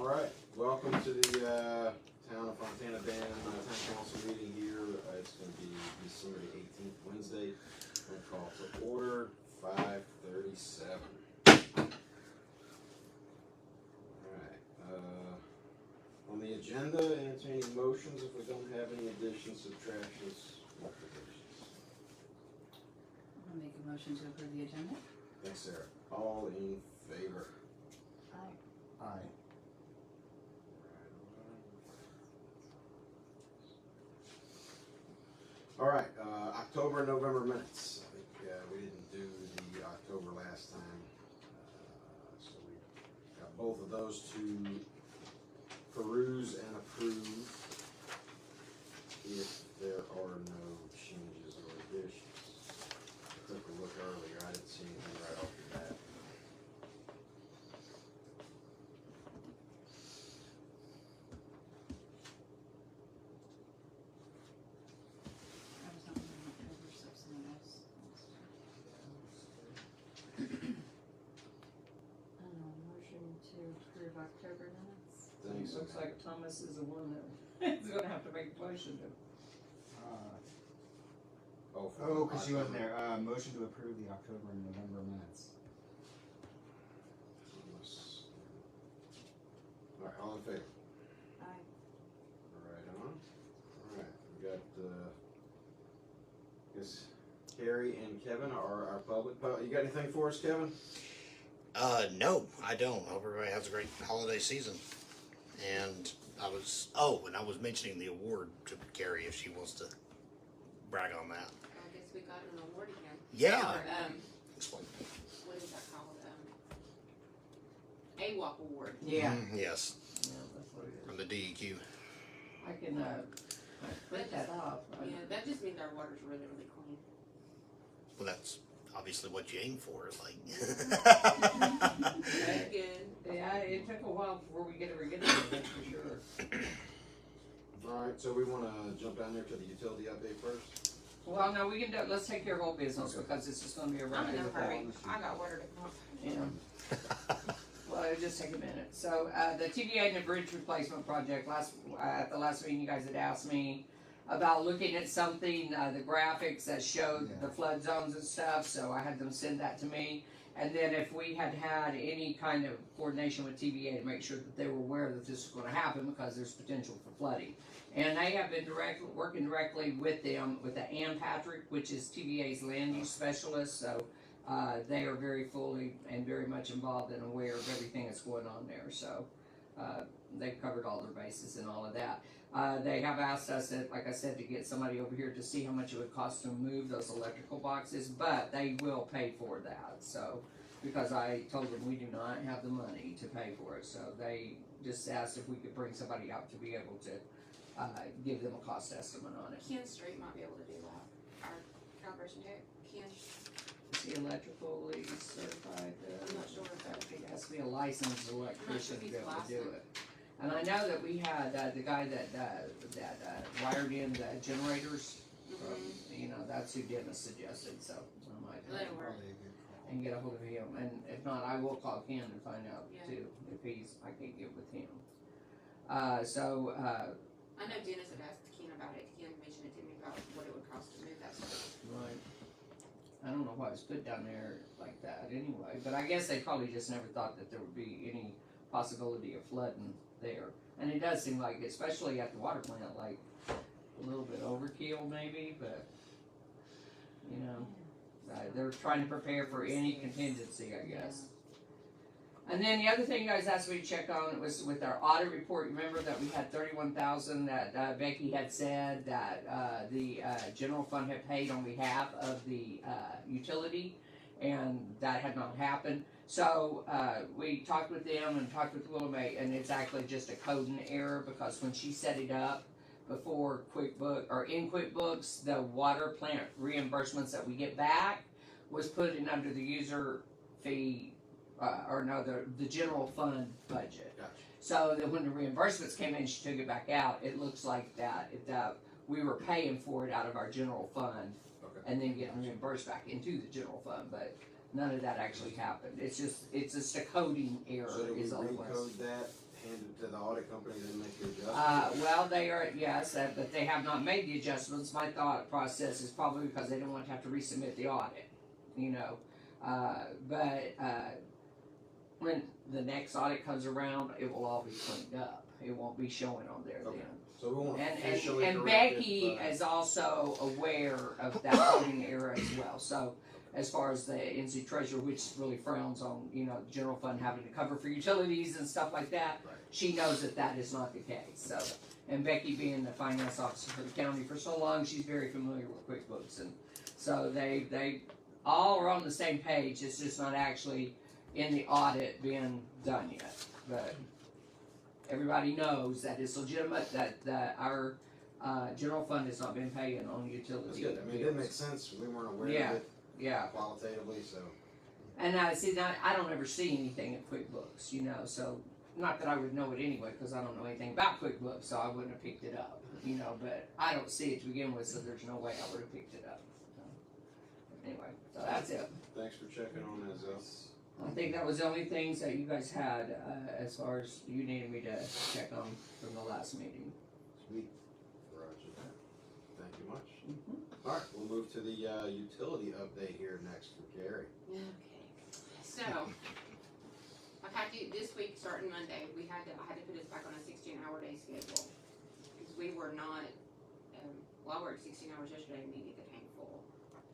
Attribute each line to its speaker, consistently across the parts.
Speaker 1: Alright, welcome to the Town of Fontana Band Town Council meeting here. It's going to be December the 18th, Wednesday. We'll call to order 5:37. Alright, on the agenda, entertaining motions if we don't have any additions, subtractions, or provisions.
Speaker 2: I'll make a motion to approve the agenda.
Speaker 1: Thanks, Sarah. All in favor?
Speaker 2: Aye.
Speaker 3: Aye.
Speaker 1: All right, October and November minutes. I think we didn't do the October last time, so we got both of those to peruse and approve if there are no changes or additions. I took a look earlier, I didn't see anything right off the bat.
Speaker 2: I was not in October, so someone else. Motion to approve October minutes.
Speaker 1: Thanks.
Speaker 4: Looks like Thomas is the one that is gonna have to make a motion to.
Speaker 1: Oh,
Speaker 3: Because she wasn't there. Motion to approve the October and November minutes.
Speaker 1: All right, all in favor?
Speaker 2: Aye.
Speaker 1: Right on. Alright, we got, I guess Carrie and Kevin are our public. You got anything for us, Kevin?
Speaker 5: No, I don't. Hope everybody has a great holiday season. And I was mentioning the award to Carrie if she wants to brag on that.
Speaker 6: I guess we got an award again.
Speaker 5: Yeah.
Speaker 6: For,
Speaker 5: Explain.
Speaker 6: what is that called? AWOP award.
Speaker 4: Yeah.
Speaker 5: Yes,
Speaker 4: Yeah, that's what it
Speaker 5: from the DEQ.
Speaker 4: is. I can, print that off.
Speaker 6: Yeah, that just means our water's really, really clean.
Speaker 5: Well, that's obviously what you aim for. Like.
Speaker 6: Very good.
Speaker 4: Yeah, it took a while before we get it, that's for sure.
Speaker 1: Alright, so we wanna jump down there to the utility update first?
Speaker 4: Well, no, we can do, let's take care of old business because it's just gonna be a
Speaker 6: I'm
Speaker 4: round
Speaker 6: in no
Speaker 4: of
Speaker 6: hurry. I got water to pump.
Speaker 4: Yeah. Well, it'll just take a minute. So, the TVA and the bridge replacement project, at the last meeting, you guys had asked me about looking at something, the graphics that showed the flood zones and stuff, so I had them send that to me. And then if we had had any kind of coordination with TVA to make sure that they were aware that this was gonna happen because there's potential for flooding. And they have been working directly with them, with the Ann Patrick, which is TVA's land use specialist, so they are very fully and very much involved and aware of everything that's going on there, so they've covered all their bases and all of that. They have asked us, like I said, to get somebody over here to see how much it would cost to move those electrical boxes, but they will pay for that, so, because I told them we do not have the money to pay for it, so they just asked if we could bring somebody out to be able to give them a cost estimate on it.
Speaker 6: Ken Street might be able to do that. Our calibration tech, Ken.
Speaker 4: Is he electrically certified?
Speaker 6: I'm not sure if that.
Speaker 4: He has to be a licensed electrician to
Speaker 6: he's
Speaker 4: be able to do
Speaker 6: licensed.
Speaker 4: it. And I know that we had, the guy that wired in the generators, you know, that's who Dennis suggested, so I might
Speaker 6: Let him work.
Speaker 4: and get a hold of him, and if not, I will call Ken and find out
Speaker 6: Yeah.
Speaker 4: too, if I can't get with him.
Speaker 6: I know Dennis had asked Ken about it. Ken mentioned it to me about what it would cost to move that stuff.
Speaker 4: Right. I don't know why it was put down there like that anyway, but I guess they probably just never thought that there would be any possibility of flooding there. And it does seem like, especially at the water plant, like a little bit overkill maybe, but you know, they're trying to prepare for any contingency, I guess. And then the other thing you guys asked me to check on was with our audit report. Remember that we had $31,000 that Becky had said that the general fund had paid on behalf of the utility, and that had not happened. So we talked with them and talked with Willamette, and it's actually just a coding error because when she set it up before QuickBooks or in QuickBooks, the water plant reimbursements that we get back was put in under the user fee. The general fund budget.
Speaker 1: Gotcha.
Speaker 4: So that when the reimbursements came in, she took it back out. It looks like that we were paying for it out of our general fund,
Speaker 1: Okay.
Speaker 4: and then getting reimbursed back into the general fund. But none of that actually happened. It's just a coding error.
Speaker 1: So do we
Speaker 4: is all it was.
Speaker 1: recode that hand it to the audit company, then make the adjustment?
Speaker 4: Well, they are, yes, but they have not made the adjustments. My thought process is probably because they don't want to have to resubmit the audit, you know. When the next audit comes around, it will all be cleaned up. It won't be showing on there
Speaker 1: Okay.
Speaker 4: then.
Speaker 1: So we won't
Speaker 4: And
Speaker 1: officially correct
Speaker 4: Becky
Speaker 1: it, but-
Speaker 4: is also aware of that coding error as well. So as far as the NC treasurer, which really frowns on, you know, the general fund having to cover for utilities and stuff like that,
Speaker 1: Right.
Speaker 4: she knows that that is not the case. So, and Becky being the finance officer for the county for so long, she's very familiar with QuickBooks, and so they all are on the same page. It's just not actually in the audit being done yet, but everybody knows that it's legitimate, that our general fund has not been paying on
Speaker 1: That's
Speaker 4: utility
Speaker 1: good. I mean, it didn't make
Speaker 4: bills.
Speaker 1: sense. We weren't aware
Speaker 4: Yeah.
Speaker 1: of it
Speaker 4: Yeah,
Speaker 1: qualitatively, so.
Speaker 4: and see, now, I don't ever see anything in QuickBooks, you know, so, not that I would know it anyway, because I don't know anything about QuickBooks, so I wouldn't have picked it up, you know, but I don't see it to begin with, so there's no way I would have picked it up. So, anyway, so that's it.
Speaker 1: Thanks for checking on that, Zell.
Speaker 4: I think that was the only things that you guys had, as far as you needed me to check on from the last meeting.
Speaker 1: Sweet. Roger that. Thank you much.
Speaker 4: Mhm.
Speaker 1: All right, we'll move to the utility update here next for Gary.
Speaker 6: Okay, so, I've had to, this week, starting Monday, I had to put us back on a 16-hour day schedule. Because we were not, well, I worked 16 hours yesterday and needed the tank full.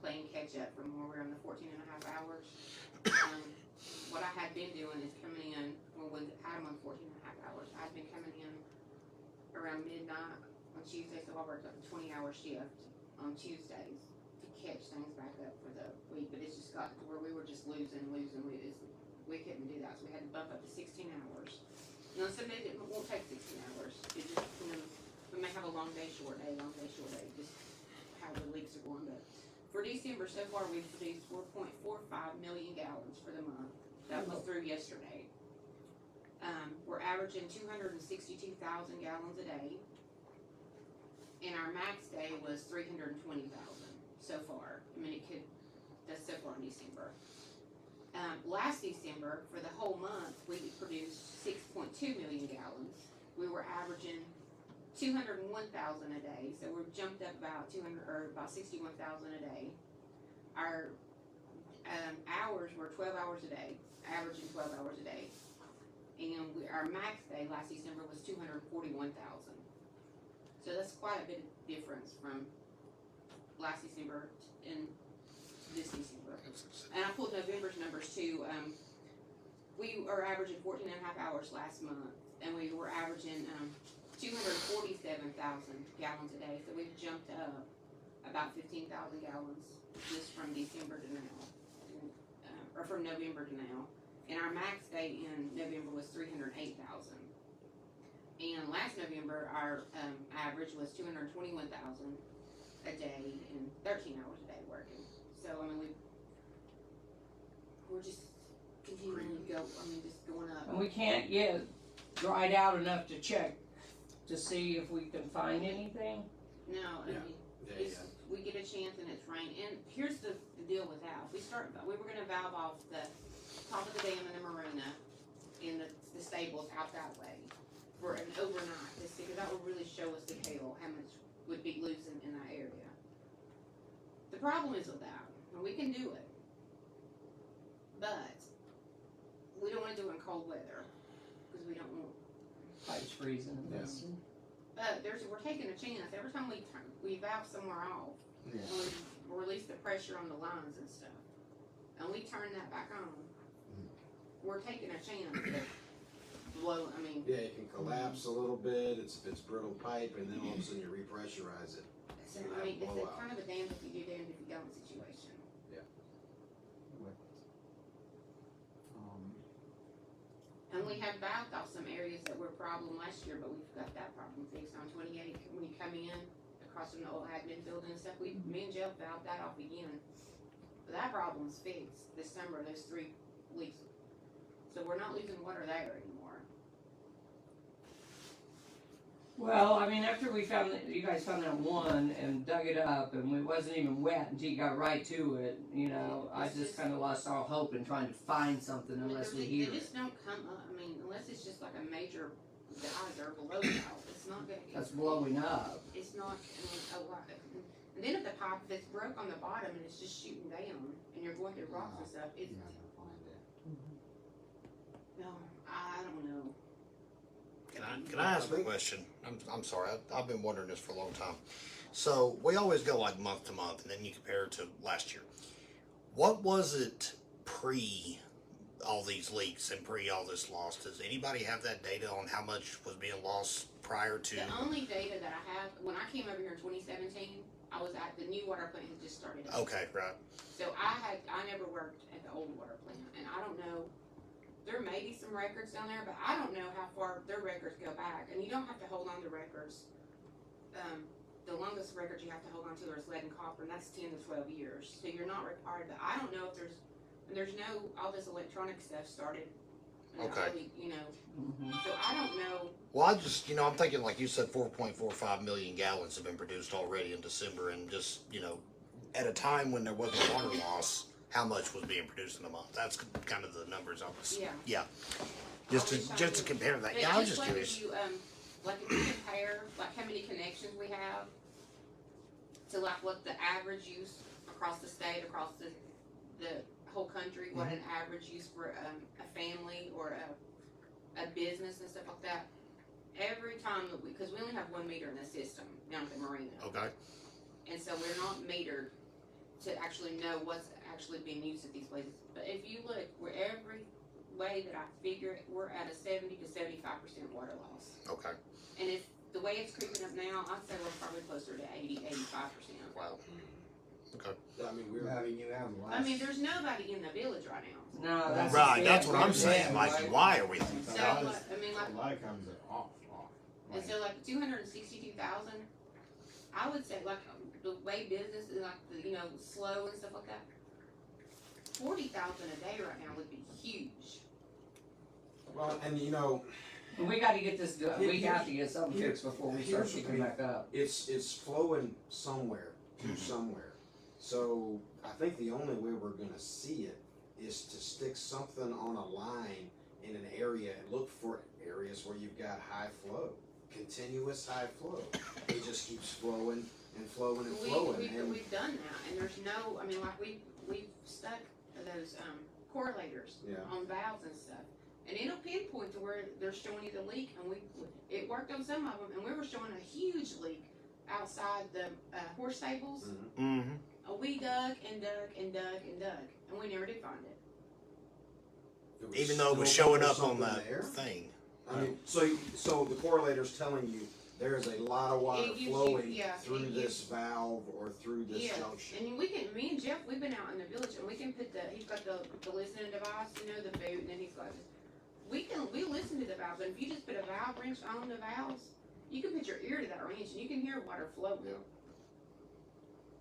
Speaker 6: Playing catch up from where we were on the 14 and a half hours. What I had been doing is coming in, well, when I'm on 14 and a half hours, I've been coming in around midnight on Tuesday, so I worked up a 20-hour shift on Tuesdays to catch things back up for the week, but it's just got to where we were just losing. We couldn't do that, so we had to bump up to 16 hours. Now, some days it won't take 16 hours. It just, you know, we may have a long day, short day, just how the leaks are going. But for December, so far, we've produced 4.45 million gallons for the month. That was through yesterday. We're averaging 262,000 gallons a day. And our max day was 320,000 so far. I mean, that's so far in December. Last December, for the whole month, we produced 6.2 million gallons. We were averaging 201,000 a day, so we've jumped up about 61,000 a day. Our hours were 12 hours a day, averaging 12 hours a day. And our max day last December was 241,000. So that's quite a bit of difference from last December and this December. And I pulled November's numbers too. We were averaging 14 and a half hours last month, and we were averaging 247,000 gallons a day. So we've jumped up about 15,000 gallons just from December to now, or from November to now. And our max day in November was 308,000. And last November, our average was 221,000 a day and 13 hours a day working. So I mean, we're just continuing to go. I mean, just going up.
Speaker 4: And we can't get dried out enough to check to see if we can find anything.
Speaker 6: No, I
Speaker 1: Yeah.
Speaker 6: mean,
Speaker 1: Yeah,
Speaker 6: it's, we get a chance and it's rain. And here's the deal with that. If we were going to valve off the top of the dam in the marina and the stables out that way for an overnight to see, because that would really show us the scale how much would be losing in that area. The problem is with that, and we can do it, but we don't want to do it in cold weather because we don't want.
Speaker 4: Pipes freezing. And
Speaker 1: Yeah.
Speaker 4: this.
Speaker 6: But we're taking a chance every time we valve somewhere off.
Speaker 1: Yeah.
Speaker 6: And we release the pressure on the lines and stuff, and we turn that back on. We're taking a chance to blow. I mean,
Speaker 1: Yeah, it can collapse a little bit. It's brittle pipe, and then all of a sudden you repressurize it.
Speaker 6: so, I mean, it's a kind of a damned if you do, damned if you don't situation. And we have valved off some areas that were a problem last year, but we've got that problem fixed on 28. When you come in across from the old admin building and stuff, me and Jeff valved that off again. But that problem's fixed this summer, those 3 leaks. So we're not losing water there anymore.
Speaker 4: Well, I mean, after we found that, you guys found that one and dug it up, and it wasn't even wet until you got right to it. You know, I
Speaker 6: It's
Speaker 4: just
Speaker 6: just-
Speaker 4: kind of lost all hope in trying to find something unless we hear
Speaker 6: They
Speaker 4: it.
Speaker 6: just don't come up. I mean, unless it's is just like a major geyser below valve. It's not gonna.
Speaker 4: That's blowing up.
Speaker 6: It's not. I mean, a lot. And then if the pipe that's broke on the bottom and it's just shooting down, and you're going through rocks and stuff, it's
Speaker 3: You're not gonna find it.
Speaker 6: no. I don't know.
Speaker 5: Can I ask a question? I'm sorry, I've been wondering this for a long time. So we always go like month to month, and then you compare it to last year. What was it pre all these leaks and pre all this loss? Does anybody have that data on how much was being lost prior to?
Speaker 6: The only data that I have, when I came over here in 2017, I was at the new water plant had just started up.
Speaker 5: Okay, right.
Speaker 6: So I never worked at the old water plant, and I don't know. There may be some records down there, but I don't know how far their records go back. And you don't have to hold on to records. The longest records you have to hold on to is lead and copper, and that's 10 to 12 years. So you're not required. But I don't know if there's no all this electronic stuff started.
Speaker 5: Okay.
Speaker 6: Early, you know.
Speaker 4: Mhm.
Speaker 6: So I don't know.
Speaker 5: Well, I just, I'm thinking like you said, 4.45 million gallons have been produced already in December, and just, at a time when there wasn't water loss, how much was being produced in a month? That's kind of the numbers I was.
Speaker 6: Yeah.
Speaker 5: Just to compare that.
Speaker 6: But
Speaker 5: Yeah, I was just
Speaker 6: like
Speaker 5: curious.
Speaker 6: If you, like if you compare like how many connections we have to like what the average use across the state, across the whole country, what an average use for a family or a business and stuff like that. Every time that because we only have 1 meter in the system down at the marina.
Speaker 5: Okay.
Speaker 6: And so we're not metered to actually know what's actually being used at these places. But if you look, where every way that I figure it, we're at a 70 to 75% water loss.
Speaker 5: Okay.
Speaker 6: And if the way it's creeping up now, I'd say we're probably closer to 80, 85%.
Speaker 5: Wow. Okay.
Speaker 1: I mean, we were.
Speaker 3: I mean, you have less.
Speaker 6: I mean, there's nobody in the village right now.
Speaker 4: No, that's
Speaker 5: Right.
Speaker 4: the
Speaker 5: That's
Speaker 4: thing.
Speaker 5: what I'm
Speaker 4: Right.
Speaker 5: saying. Like,
Speaker 4: Right.
Speaker 5: why are we?
Speaker 6: So, I mean, like,
Speaker 3: A lot of times they're off.
Speaker 6: and so like 262,000, I would say like the way business is like slow and stuff like that. 40,000 a day right now would be huge.
Speaker 1: Well, and
Speaker 4: And we gotta get this done. We
Speaker 1: Here-
Speaker 4: have to get something
Speaker 1: here-
Speaker 4: fixed before we start
Speaker 1: here's the
Speaker 4: picking
Speaker 1: thing.
Speaker 4: back up.
Speaker 1: it's flowing somewhere to
Speaker 5: Mhm.
Speaker 1: somewhere. So I think the only way we're gonna see it is to stick something on a line in an area and look for areas where you've got high flow, continuous high flow. It just keeps flowing and flowing and flowing. And
Speaker 6: We've done that, and there's no. I mean, like we've stuck those correlators
Speaker 1: Yeah.
Speaker 6: on valves and stuff, and it'll pinpoint to where they're showing you the leak, and it worked on some of them, and we were showing a huge leak outside the horse stables.
Speaker 5: Mm-hmm.
Speaker 6: We dug and dug and dug and dug, and we never did find it.
Speaker 1: it was
Speaker 5: Even though it was
Speaker 1: still
Speaker 5: showing up on
Speaker 1: something
Speaker 5: that
Speaker 1: there.
Speaker 5: thing.
Speaker 1: I mean, so the correlator's telling you there's a lot of water
Speaker 6: It gives you-
Speaker 1: flowing
Speaker 6: yeah,
Speaker 1: through
Speaker 6: it
Speaker 1: this valve or through this
Speaker 6: Yeah,
Speaker 1: junction.
Speaker 6: and me and Jeff, we've been out in the village, and we can put he's got the listening device, the boot, and then he's got this. We listen to the valves, and if you just put a valve wrench on the valves, you can put your ear to that wrench, and you can hear water flowing.
Speaker 1: Yeah.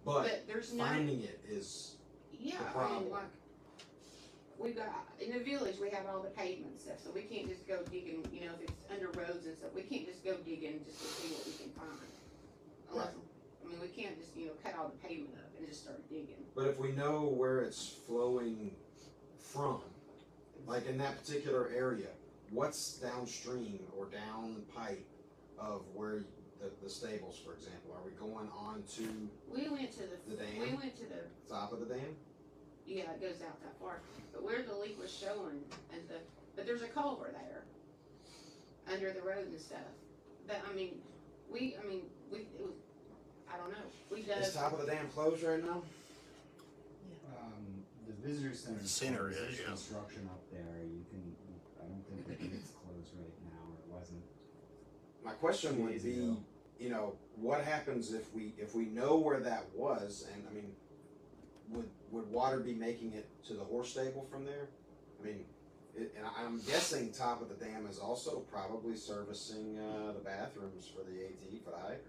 Speaker 1: But
Speaker 6: But there's no,
Speaker 1: finding it is
Speaker 6: yeah,
Speaker 1: the
Speaker 6: I
Speaker 1: problem.
Speaker 6: mean, like, we've got, in the village, we have all the pavement stuff, so we can't just go digging, if it's under roads and stuff, we can't just go digging just to see what we can find. Unless, I mean, we can't just, cut all the pavement up and just start digging.
Speaker 1: But if we know where it's flowing from, like in that particular area, what's downstream or down pipe of where the stables, for example? Are we going on to
Speaker 6: We went to
Speaker 1: The dam?
Speaker 6: we went to the,
Speaker 1: top of the dam?
Speaker 6: yeah, it goes out that far, but where the leak was showing, but there's a culvert there, under the road and stuff. But, it was, I don't know, we dug.
Speaker 1: Is top of the dam closed right now?
Speaker 3: The visitor center.
Speaker 5: Center
Speaker 3: closed.
Speaker 5: is,
Speaker 3: There's
Speaker 5: yeah.
Speaker 3: construction up there. I don't think that it's closed right now, or it wasn't.
Speaker 1: My question would
Speaker 3: Days
Speaker 1: be,
Speaker 3: ago.
Speaker 1: what happens if we know where that was, and would water be making it to the horse stable from there? And I'm guessing top of the dam is also probably servicing the bathrooms for the AT for the hikers.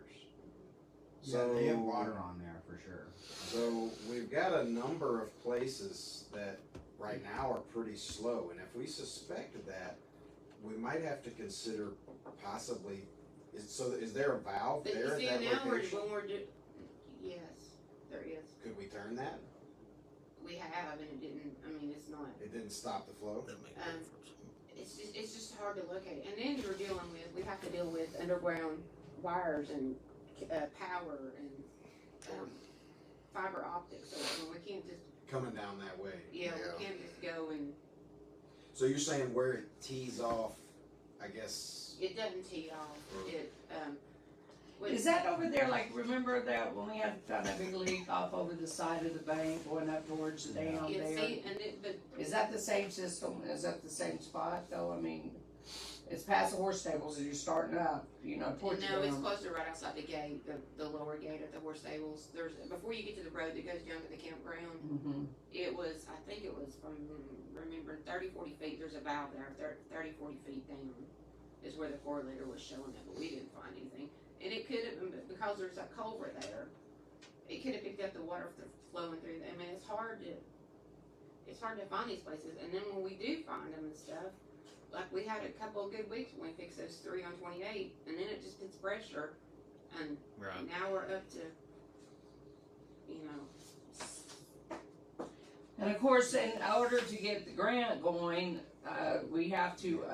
Speaker 3: So they have water on there for sure.
Speaker 1: So we've got a number of places that right now are pretty slow, and if we suspected that, we might have to consider possibly. Is there a valve
Speaker 6: But
Speaker 1: there
Speaker 6: you
Speaker 1: at
Speaker 6: see,
Speaker 1: that
Speaker 6: now
Speaker 1: location?
Speaker 6: yes, there is.
Speaker 1: Could we turn that?
Speaker 6: We have, and it didn't, it's not,
Speaker 1: It didn't stop the flow.
Speaker 5: That makes
Speaker 6: Um,
Speaker 5: a difference.
Speaker 6: it's just hard to look at it. And then we have to deal with underground wires and power and fiber optics. So I mean, we can't just
Speaker 1: Coming down that way.
Speaker 6: we can't just go and
Speaker 1: So you're saying where it tees off, I guess,
Speaker 6: it doesn't tee off. It
Speaker 4: Is that over there, like, remember that when we had found that big leak off over the side of the bank going up towards the dam there? Is that the same system? Is that the same spot though? I mean, it's past the horse stables as you're starting up, you know, towards the
Speaker 6: No, it's
Speaker 4: dam.
Speaker 6: closer right outside the gate, the lower gate at the horse stables. There's before you get to the road that goes down to the campground.
Speaker 4: Mm-hmm.
Speaker 6: It was, I think it was from remembering 30-40 feet. There's a valve there, 30-40 feet down is where the correlator was showing it, but we didn't find anything. And it could have, because there's that culvert there, it could have picked up the water flowing through there. I mean, it's hard to find these places. And then when we do find them and stuff, like we had a couple of good weeks when we fixed those 3 on 28, and then it just puts pressure, and
Speaker 5: Right.
Speaker 6: now we're up to, you know.
Speaker 4: And of course, in order to get the grant going, we have to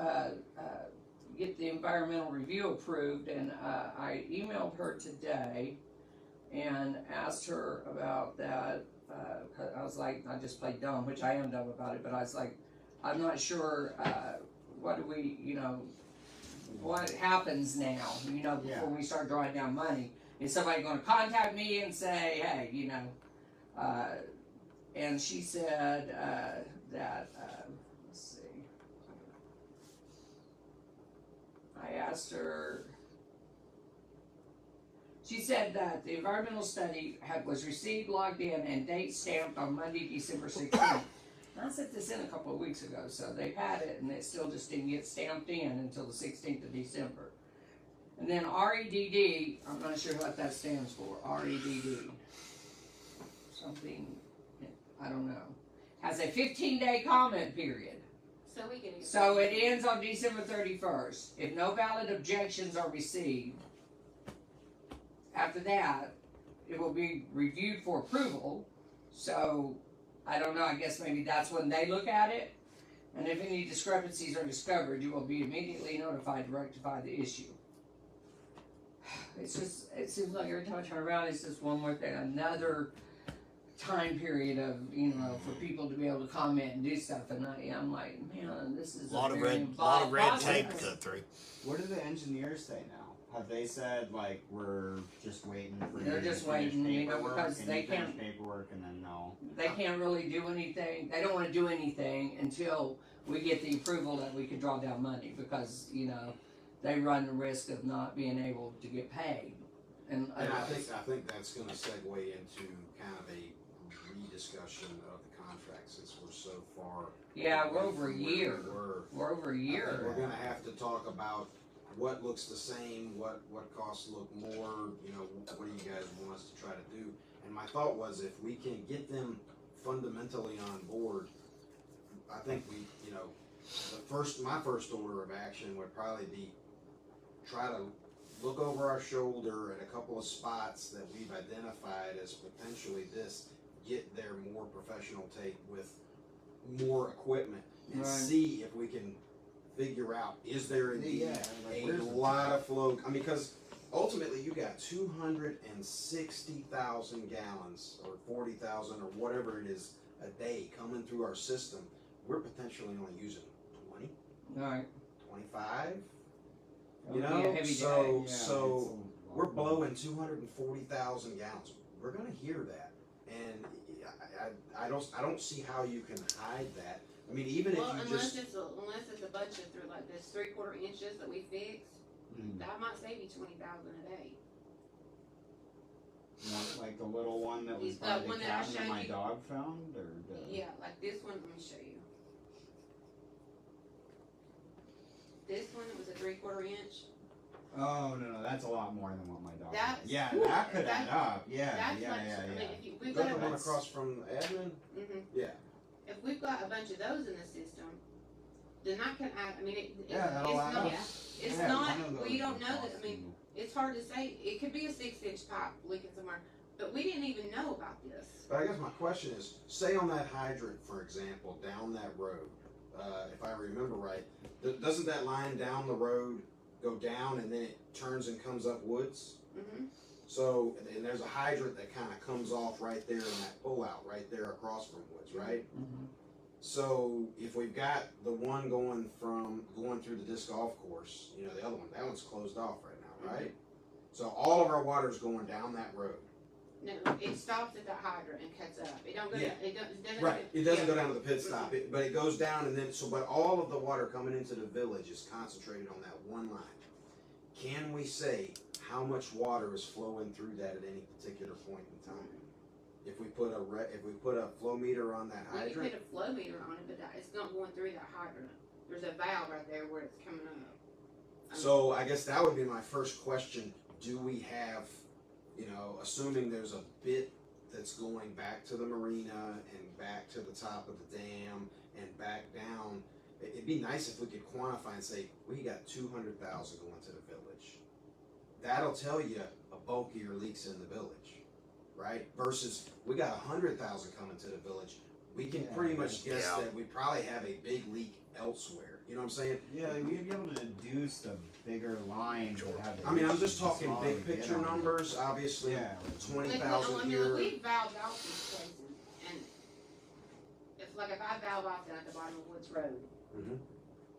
Speaker 4: get the environmental review approved. And I emailed her today and asked her about that. 'Cause I was like, I just played dumb, which I am dumb about it, but I was like, I'm not sure, what do we, you know, what happens now, you know, before we start drawing down money? Is somebody gonna contact me and say, hey, you know, and she said, that, let's see. I asked her, she said that the environmental study was received, logged in, and date stamped on Monday, December 16th. I sent this in a couple of weeks ago, so they've had it, and it still just didn't get stamped in until the 16th of December. And then REDD, I'm not sure what that stands for, REDD. Something, I don't know. Has a 15-day comment period.
Speaker 6: So we can.
Speaker 4: So it ends on December 31st. If no valid objections are received, after that, it will be reviewed for approval. So, I don't know, I guess maybe that's when they look at it. And if any discrepancies are discovered, you will be immediately notified to rectify the issue. It seems like every time I turn around, it's just one more thing, another time period of, you know, for people to be able to comment and do stuff. And I'm like, man, this is
Speaker 5: A lot of
Speaker 4: very
Speaker 5: red
Speaker 4: involved
Speaker 5: tape
Speaker 4: process.
Speaker 5: to cut through.
Speaker 3: What do the engineers say now? Have they said like we're just waiting for
Speaker 4: They're
Speaker 3: you to
Speaker 4: just
Speaker 3: finish
Speaker 4: waiting, you know,
Speaker 3: paperwork,
Speaker 4: because
Speaker 3: and
Speaker 4: they
Speaker 3: you finish
Speaker 4: can't-
Speaker 3: paperwork and then no?
Speaker 4: They can't really do anything. They don't want to do anything until we get the approval that we can draw down money, because, you know, they run the risk of not being able to get paid. And
Speaker 1: and I think that's gonna segue into kind of a rediscussion of the contract, since we're so far.
Speaker 4: yeah, we're
Speaker 1: away
Speaker 4: over a
Speaker 1: from where
Speaker 4: year.
Speaker 1: we were.
Speaker 4: We're over a
Speaker 1: I think
Speaker 4: year.
Speaker 1: we're gonna have to talk about what looks the same, what costs look more, you know, what do you guys want us to try to do? And my thought was, if we can get them fundamentally on board, I think we, you know, my first order of action would probably be try to look over our shoulder at a couple of spots that we've identified as potentially this, get their more professional take with more equipment, and
Speaker 4: Right.
Speaker 1: see if we can figure out, is there indeed
Speaker 3: like,
Speaker 1: a
Speaker 3: where's the
Speaker 1: lot of flow? I mean, because ultimately you got 260,000 gallons or 40,000 or whatever it is a day coming through our system. We're potentially only using 20,
Speaker 4: Right.
Speaker 1: 25.
Speaker 4: That
Speaker 1: You
Speaker 4: would be a
Speaker 1: know,
Speaker 4: heavy
Speaker 1: so
Speaker 4: day.
Speaker 1: so we're blowing 240,000 gallons. We're gonna hear that, and I don't see how you can hide that. I mean, even
Speaker 6: Well,
Speaker 1: if you
Speaker 6: unless
Speaker 1: just
Speaker 6: it's a bunch of through like this 3/4 inches that we fix,
Speaker 3: Mm.
Speaker 6: that might save you 20,000 a day.
Speaker 3: Like the little one that was
Speaker 6: He's
Speaker 3: by
Speaker 6: got
Speaker 3: the
Speaker 6: one that I
Speaker 3: cabin that
Speaker 6: showed
Speaker 3: my
Speaker 6: you.
Speaker 3: dog found, or the...
Speaker 6: Yeah, like this one. Let me show you. This one was a 3/4 inch.
Speaker 3: Oh no, that's a lot more than what my dog.
Speaker 6: That's-
Speaker 3: has. Yeah,
Speaker 6: whew,
Speaker 3: that could add
Speaker 6: that-
Speaker 3: up. Yeah,
Speaker 6: That's
Speaker 3: yeah,
Speaker 6: much.
Speaker 3: yeah,
Speaker 6: I mean,
Speaker 3: yeah.
Speaker 6: if we've
Speaker 1: go
Speaker 6: got
Speaker 1: to
Speaker 6: a
Speaker 1: one
Speaker 6: bunch,
Speaker 1: across from admin. Yeah.
Speaker 6: if we've got a bunch of those in the system, then that can add. I mean, it's
Speaker 3: That'll add
Speaker 6: not.
Speaker 3: up.
Speaker 6: It's
Speaker 3: Yeah,
Speaker 6: not.
Speaker 3: one of
Speaker 6: We
Speaker 3: those
Speaker 6: don't
Speaker 3: would
Speaker 6: know that. I
Speaker 3: cost
Speaker 6: mean,
Speaker 3: you-
Speaker 6: it's hard to say. It could be a 6-inch pipe leaking somewhere, but we didn't even know about this.
Speaker 1: But I guess my question is, say on that hydrant, for example, down that road, if I remember right, doesn't that line down the road go down and then it turns and comes up Woods?
Speaker 6: Mm-hmm.
Speaker 1: So, and there's a hydrant that kind of comes off right there in that pullout right there across from Woods, right?
Speaker 4: Mhm.
Speaker 1: So if we've got the one going through the disc golf course, you know, the other one, that one's closed off right now, right? So all of our water's going down that road.
Speaker 6: No, it stops at the hydrant and cuts up. It don't go
Speaker 1: Yeah.
Speaker 6: down, it doesn't.
Speaker 1: Right, it doesn't
Speaker 6: yeah.
Speaker 1: go down to the pit stop, but it goes down and then, but all of the water coming into the village is concentrated on that one line. Can we say how much water is flowing through that at any particular point in time? If we put a flow meter on that
Speaker 6: Well, you
Speaker 1: hydrant?
Speaker 6: put a flow meter on it, but it's not going through that hydrant. There's a valve right there where it's coming up.
Speaker 1: So I guess that would be my first question. Do we have, you know, assuming there's a bit that's going back to the marina and back to the top of the dam and back down, it'd be nice if we could quantify and say, we got 200,000 going to the village. That'll tell you a bulkier leak's in the village, right? Versus we got 100,000 coming to the village. We can
Speaker 3: Yeah.
Speaker 1: pretty much guess
Speaker 5: Yeah.
Speaker 1: that we probably have a big leak elsewhere. You know what I'm saying?
Speaker 3: Yeah, we'd be able to deduce the bigger lines that have. the
Speaker 1: I mean, I'm
Speaker 3: issues,
Speaker 1: just
Speaker 3: the
Speaker 1: talking
Speaker 3: smaller
Speaker 1: big
Speaker 3: we get
Speaker 1: picture
Speaker 3: on it.
Speaker 1: numbers, obviously,
Speaker 3: Yeah.
Speaker 1: 20,000
Speaker 6: I mean,
Speaker 1: here.
Speaker 6: we valved off these places, and if I valve off down at the bottom of Woods Road,
Speaker 1: Mhm.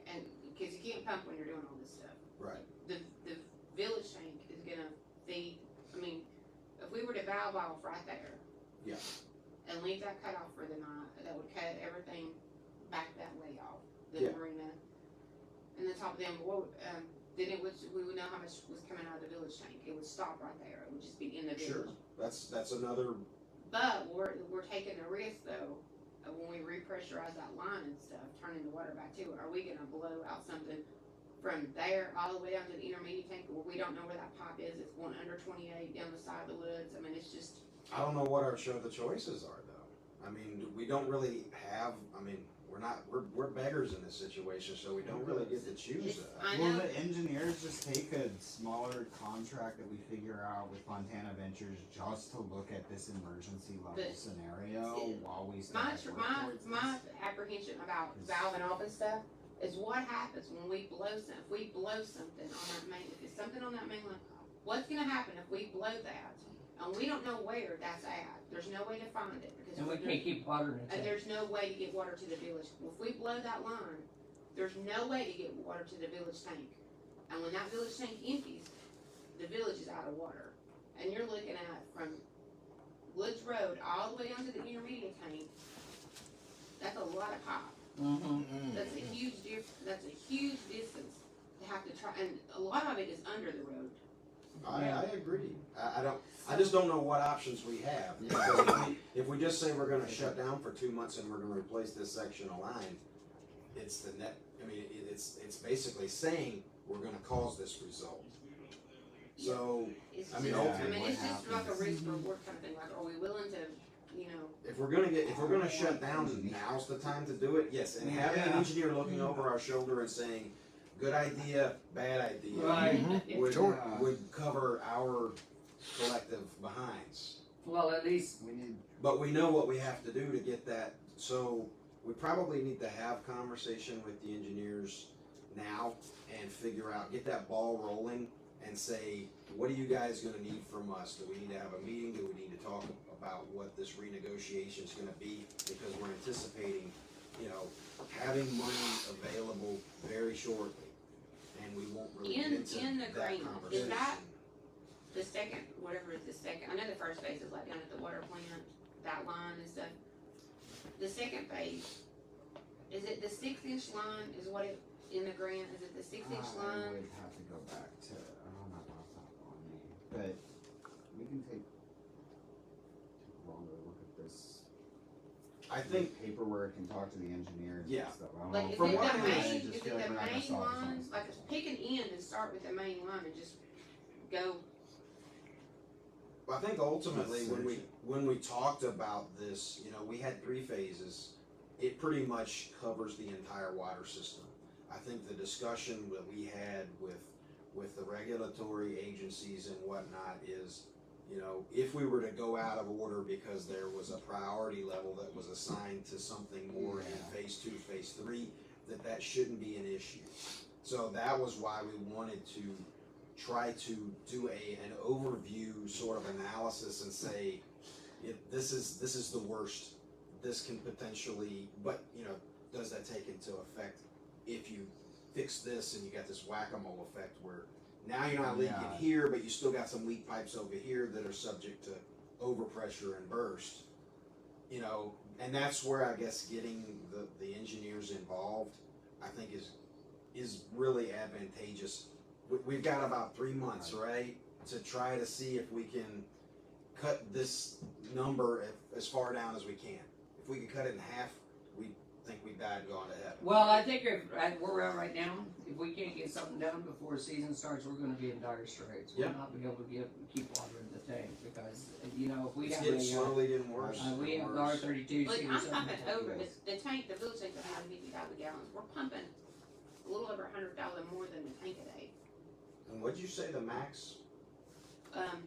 Speaker 6: and because you can't pump when you're doing all this stuff,
Speaker 1: Right.
Speaker 6: the village tank is gonna feed. I mean, if we were to valve off right there,
Speaker 1: Yeah.
Speaker 6: and leave that cut off for the night, that would cut everything back that way off the
Speaker 1: Yeah.
Speaker 6: marina and the top of them. Then we would know how much was coming out of the village tank. It would stop right there. It would just be in the
Speaker 1: Sure.
Speaker 6: village.
Speaker 1: That's another.
Speaker 6: But we're taking a risk though when we repressurize that line and stuff, turning the water back to it. Are we gonna blow out something from there all the way down to the intermediate tank where we don't know where that pipe is? It's going under 28 down the side of the woods. I mean, it's just.
Speaker 1: I don't know what our the choices are though. I mean, we don't really have. I mean, we're beggars in this situation, so we don't really get to choose.
Speaker 6: I
Speaker 3: Will
Speaker 6: know.
Speaker 3: the engineers just take a smaller contract that we figure out with Fontana Ventures just to look at this emergency level
Speaker 6: But-
Speaker 3: scenario
Speaker 6: See,
Speaker 3: while we start
Speaker 6: My,
Speaker 3: to work
Speaker 6: my,
Speaker 3: towards
Speaker 6: my
Speaker 3: this?
Speaker 6: apprehension about valving off and stuff is what happens when we blow some, if we blow something on that main, if it's something on that main line, what's gonna happen if we blow that? And we don't know where that's at, there's no way to find it, because
Speaker 4: And we
Speaker 6: there-
Speaker 4: can't keep water in the
Speaker 6: and
Speaker 4: tank.
Speaker 6: there's no way to get water to the village. If we blow that line, there's no way to get water to the village tank. And when that village tank empties, the village is out of water. And you're looking at from Woods Road all the way down to the intermediate tank, that's a lot of pipe.
Speaker 4: Mhm.
Speaker 6: That's a huge that's a huge distance to have to try, and a lot of it is under the road.
Speaker 1: I agree. I just don't know what options we have. Because if we just say we're gonna shut down for 2 months and we're gonna replace this section of line, it's the net, I mean, it's basically saying we're gonna cause this result. So,
Speaker 6: It's
Speaker 1: I mean,
Speaker 6: just,
Speaker 1: ultimately
Speaker 6: it's just like a
Speaker 3: happens.
Speaker 6: risk reward kind of thing, like, are we willing to, you know,
Speaker 1: if we're gonna shut down, now's the time to do it, yes, and having an
Speaker 3: Yeah.
Speaker 1: engineer looking over our shoulder and saying, good idea, bad idea.
Speaker 4: Right.
Speaker 1: Would,
Speaker 5: Sure.
Speaker 1: would cover our collective behinds.
Speaker 4: Well, at least,
Speaker 3: We need,
Speaker 1: But we know what we have to do to get that, so we probably need to have conversation with the engineers now and figure out, get that ball rolling and say, what are you guys gonna need from us? Do we need to have a meeting? Do we need to talk about what this renegotiation is gonna be? Because we're anticipating, you know, having money available very shortly. And we won't really get
Speaker 6: In-
Speaker 1: into
Speaker 6: in the
Speaker 1: that
Speaker 6: agreement, is
Speaker 1: conversation.
Speaker 6: that- the second, whatever is the second, I know the first phase is like down at the water plant, that line and stuff. The second phase, is it the 6-inch line is what it, in the grant, is it the 6-inch
Speaker 3: I
Speaker 6: line?
Speaker 3: would have to go back to, I don't have my laptop on me, but we can take longer look at this.
Speaker 1: I think,
Speaker 3: Paperwork and talk to the engineers
Speaker 1: Yeah.
Speaker 3: and stuff. I don't
Speaker 6: Like,
Speaker 3: know.
Speaker 6: is
Speaker 1: From
Speaker 6: it
Speaker 1: what
Speaker 6: the
Speaker 1: I
Speaker 6: main,
Speaker 1: understand,
Speaker 6: is
Speaker 3: just
Speaker 6: it
Speaker 3: feel like
Speaker 6: the
Speaker 3: we're not gonna
Speaker 6: main
Speaker 3: solve this on
Speaker 6: line,
Speaker 3: this.
Speaker 6: like pick an end and start with the main line and just go,
Speaker 1: I think ultimately, when
Speaker 3: Research
Speaker 1: we talked about this, you know, we had 3 phases. It pretty much covers the entire water system. I think the discussion that we had with the regulatory agencies and whatnot is, you know, if we were to go out of order because there was a priority level that was assigned to something more in
Speaker 3: Yeah.
Speaker 1: phase 2, phase 3, that shouldn't be an issue. So that was why we wanted to try to do an overview sort of analysis and say, if this is the worst, this can potentially, but does that take into effect if you fix this and you got this whack-a-mole effect where now you're not leaking
Speaker 3: Yeah.
Speaker 1: here, but you still got some weak pipes over here that are subject to overpressure and burst, and that's where I guess getting the engineers involved, I think is really advantageous. We've got about 3 months, right, to try to see if we can cut this number as far down as we can. If we can cut it in half, we think we died going to heaven.
Speaker 4: Well, I think if at where we're at right now, if we can't get something done before season starts, we're going to be in dire straits. We'll
Speaker 1: Yeah.
Speaker 4: not be able to keep watering the tank because if we
Speaker 1: It's
Speaker 4: have
Speaker 1: getting
Speaker 4: a
Speaker 1: slowly getting worse.
Speaker 4: we
Speaker 1: and
Speaker 4: have
Speaker 1: worse.
Speaker 4: the R32.
Speaker 6: Like,
Speaker 4: season
Speaker 6: I'm
Speaker 4: something
Speaker 6: pumping over,
Speaker 4: ridiculous.
Speaker 6: the tank, the village tank's 150,000 gallons, we're pumping a little over 100,000 more than the tank a day.
Speaker 1: And what'd you say the max?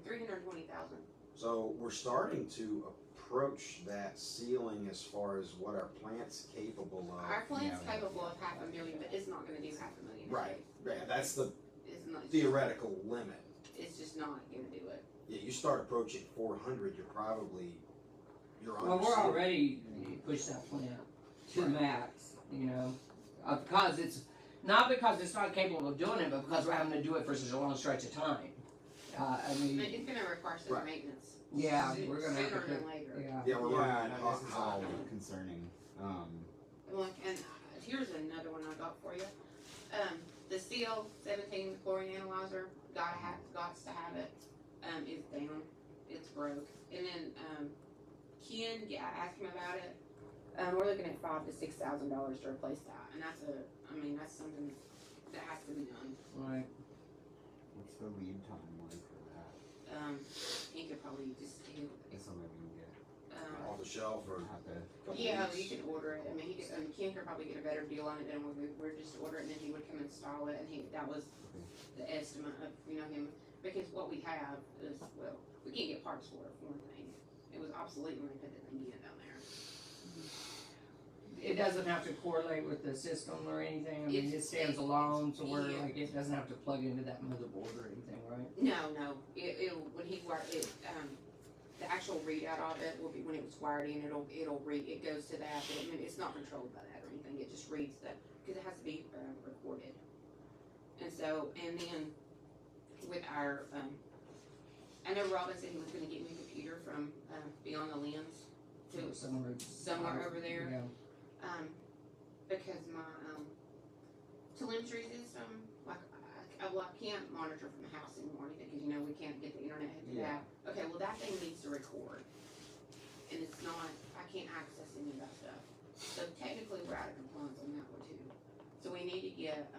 Speaker 6: 320,000.
Speaker 1: So we're starting to approach that ceiling as far as what our plant's capable of.
Speaker 6: Our plant's
Speaker 3: Yeah.
Speaker 6: capable of 500,000, but it's not gonna do 500,000 a
Speaker 1: Right.
Speaker 6: day.
Speaker 1: Yeah, that's the
Speaker 6: It's not,
Speaker 1: theoretical limit.
Speaker 6: it's just not gonna do it.
Speaker 1: Yeah, you start approaching 400, you're on
Speaker 4: Well,
Speaker 1: your
Speaker 4: we're
Speaker 1: ceiling.
Speaker 4: already pushed that plant to the max, because it's not because it's not capable of doing it, but because we're having to do it for such a long stretch of time. I
Speaker 6: I mean,
Speaker 4: mean,
Speaker 6: it's gonna require some
Speaker 1: Right.
Speaker 6: maintenance.
Speaker 4: yeah,
Speaker 6: Sooner
Speaker 4: we're gonna have to
Speaker 6: than
Speaker 4: put,
Speaker 6: later.
Speaker 4: yeah.
Speaker 1: Yeah, we're
Speaker 3: Yeah,
Speaker 1: running
Speaker 3: no, this is all
Speaker 1: hot.
Speaker 3: concerning.
Speaker 6: Look, and here's another one I got for you. The CL 17 chlorine analyzer, gots to have it, is down. It's broke. And then, Ken, I asked him about it. We're looking at $5,000 to $6,000 to replace that. And that's something that has to be done.
Speaker 4: Right.
Speaker 3: What's the lead time like for that?
Speaker 6: He could probably just do,
Speaker 3: It's something we can get.
Speaker 1: Off the shelf or
Speaker 3: Have to.
Speaker 1: couple
Speaker 6: yeah,
Speaker 1: weeks.
Speaker 6: you can order it. I mean, Ken could probably get a better deal on it than we're just ordering it, and then he would come install it, and that was the estimate of, him, because what we have is, well, we can't get parts for it, for one thing. It was obsolete when we put the thing in down there.
Speaker 4: It doesn't have to correlate with the system or anything. I mean, it
Speaker 6: It's-
Speaker 4: stands alone, so where
Speaker 6: yeah.
Speaker 4: it doesn't have to plug into that motherboard or anything, right?
Speaker 6: No, it'll, when he wired it, the actual readout of it will be when it was wired in, it goes to that, but it's not controlled by that or anything, it just reads because it has to be, recorded. And then with our, I know Robin said he was gonna get me a computer from, Beyond the Lens to somewhere over there.
Speaker 4: Yeah.
Speaker 6: Because my telemetry system, like I can't monitor from the house anymore because we can't get the internet hooked to
Speaker 3: Yeah.
Speaker 6: that. Okay, well that thing needs to record, and it's not. I can't access any of that stuff. So technically, we're out of compliance on that one too. So we need to get.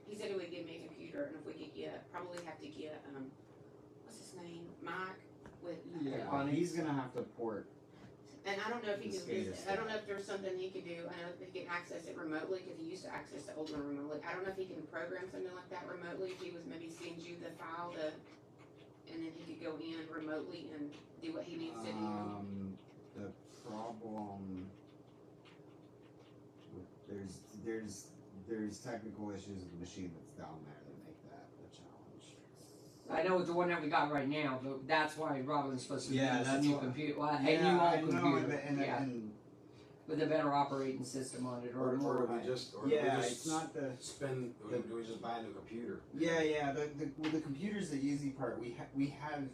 Speaker 6: He said he would give me a computer, and if we could probably have to get what's his name, Mike with.
Speaker 3: Yeah,
Speaker 4: Funny.
Speaker 3: he's gonna have to port.
Speaker 6: And I don't know if he
Speaker 3: The
Speaker 6: can
Speaker 3: SCADA
Speaker 6: visit, I don't know if there's something he could do, I know if he can access it remotely, cause he used to access the old one remotely. I don't know if he can program something like that remotely, if he was maybe send you the file and then he could go in remotely and do what he needs to do.
Speaker 3: The problem with, there's technical issues with the machine that's down there that make that a challenge.
Speaker 4: I know it's the one that we got right now, but that's why Robin's supposed to give
Speaker 3: Yeah,
Speaker 4: us a
Speaker 3: that's
Speaker 4: new
Speaker 3: what-
Speaker 4: computer, well, a
Speaker 3: Yeah,
Speaker 4: new
Speaker 3: I
Speaker 4: old
Speaker 3: know,
Speaker 4: computer,
Speaker 3: and
Speaker 4: yeah, with a better operating system on it, or
Speaker 1: Or
Speaker 4: more.
Speaker 1: do we just,
Speaker 3: yeah, it's not the.
Speaker 1: do we just buy a new computer?
Speaker 3: Yeah. With the computer's the easy part. We have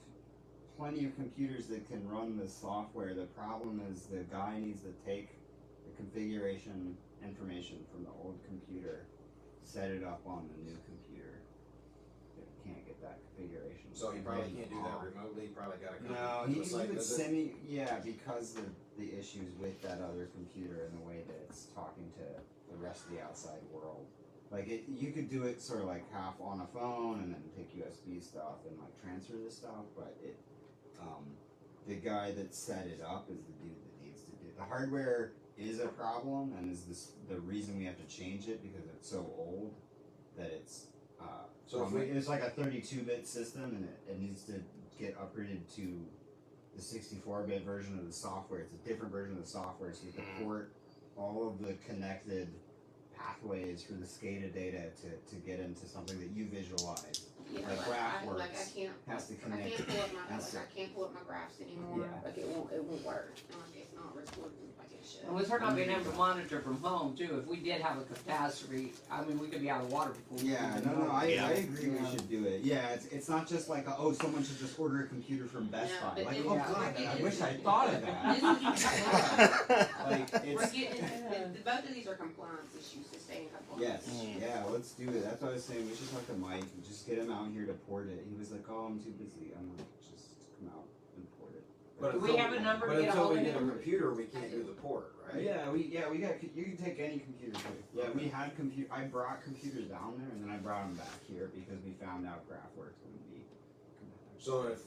Speaker 3: plenty of computers that can run the software. The problem is the guy needs to take the configuration information from the old computer, set it up on the new computer. It can't get that configuration.
Speaker 1: So you probably
Speaker 3: ready
Speaker 1: can't do
Speaker 3: on.
Speaker 1: that remotely, you probably gotta come.
Speaker 3: No,
Speaker 1: to
Speaker 3: he
Speaker 1: a site
Speaker 3: would
Speaker 1: visit.
Speaker 3: send me, because the issues with that other computer and the way that it's talking to the rest of the outside world. Like you could do it sort of like half on a phone and then take USB stuff and like transfer the stuff, but the guy that set it up is the dude that needs to do it. The hardware is a problem and is the reason we have to change it because it's so old that it's
Speaker 1: So if we,
Speaker 3: it's like a 32-bit system and it needs to get upgraded to the 64-bit version of the software. It's a different version of the software, so you can port all of the connected pathways for the SCADA data to get into something that you visualize.
Speaker 6: Yeah,
Speaker 3: Like
Speaker 6: I
Speaker 3: GraphWorks
Speaker 6: can't.
Speaker 3: has to
Speaker 6: I
Speaker 3: connect.
Speaker 6: can't pull up my
Speaker 3: and so-
Speaker 6: I can't pull up my graphs anymore.
Speaker 3: Yeah.
Speaker 6: Like it won't work. Like it's not recording like it should.
Speaker 4: And with her not being able to monitor from home too, if we did have a catastrophe, I mean, we could be out of water before we
Speaker 3: Yeah,
Speaker 4: even
Speaker 3: no,
Speaker 4: know.
Speaker 3: I
Speaker 5: Yeah.
Speaker 3: agree we
Speaker 4: Yeah.
Speaker 3: should do it. Yeah, it's not just like, oh, someone should just order a computer from Best
Speaker 6: No,
Speaker 3: Buy.
Speaker 6: but
Speaker 3: Like,
Speaker 6: it-
Speaker 3: oh
Speaker 4: yeah.
Speaker 3: god,
Speaker 6: Yeah.
Speaker 3: I wish I thought of that. Like,
Speaker 6: We're
Speaker 3: it's,
Speaker 6: getting both of these are compliance issues to stay in compliance.
Speaker 3: yes, yeah, let's do it. That's what I was saying. We should talk to Mike and just get him out here to port it. He was like, oh, I'm too busy. I'm like, just come out and port it.
Speaker 1: But
Speaker 4: Do we
Speaker 1: until-
Speaker 4: have a number to
Speaker 1: but
Speaker 4: get a
Speaker 1: until
Speaker 4: hold
Speaker 1: we
Speaker 4: of
Speaker 1: get a
Speaker 4: him?
Speaker 1: computer, we can't do the port, right?
Speaker 3: Yeah, we got. You can take any computer too. Yeah, we had I brought computers down there, and then I brought them back here because we found out GraphWorks wouldn't be.
Speaker 1: So if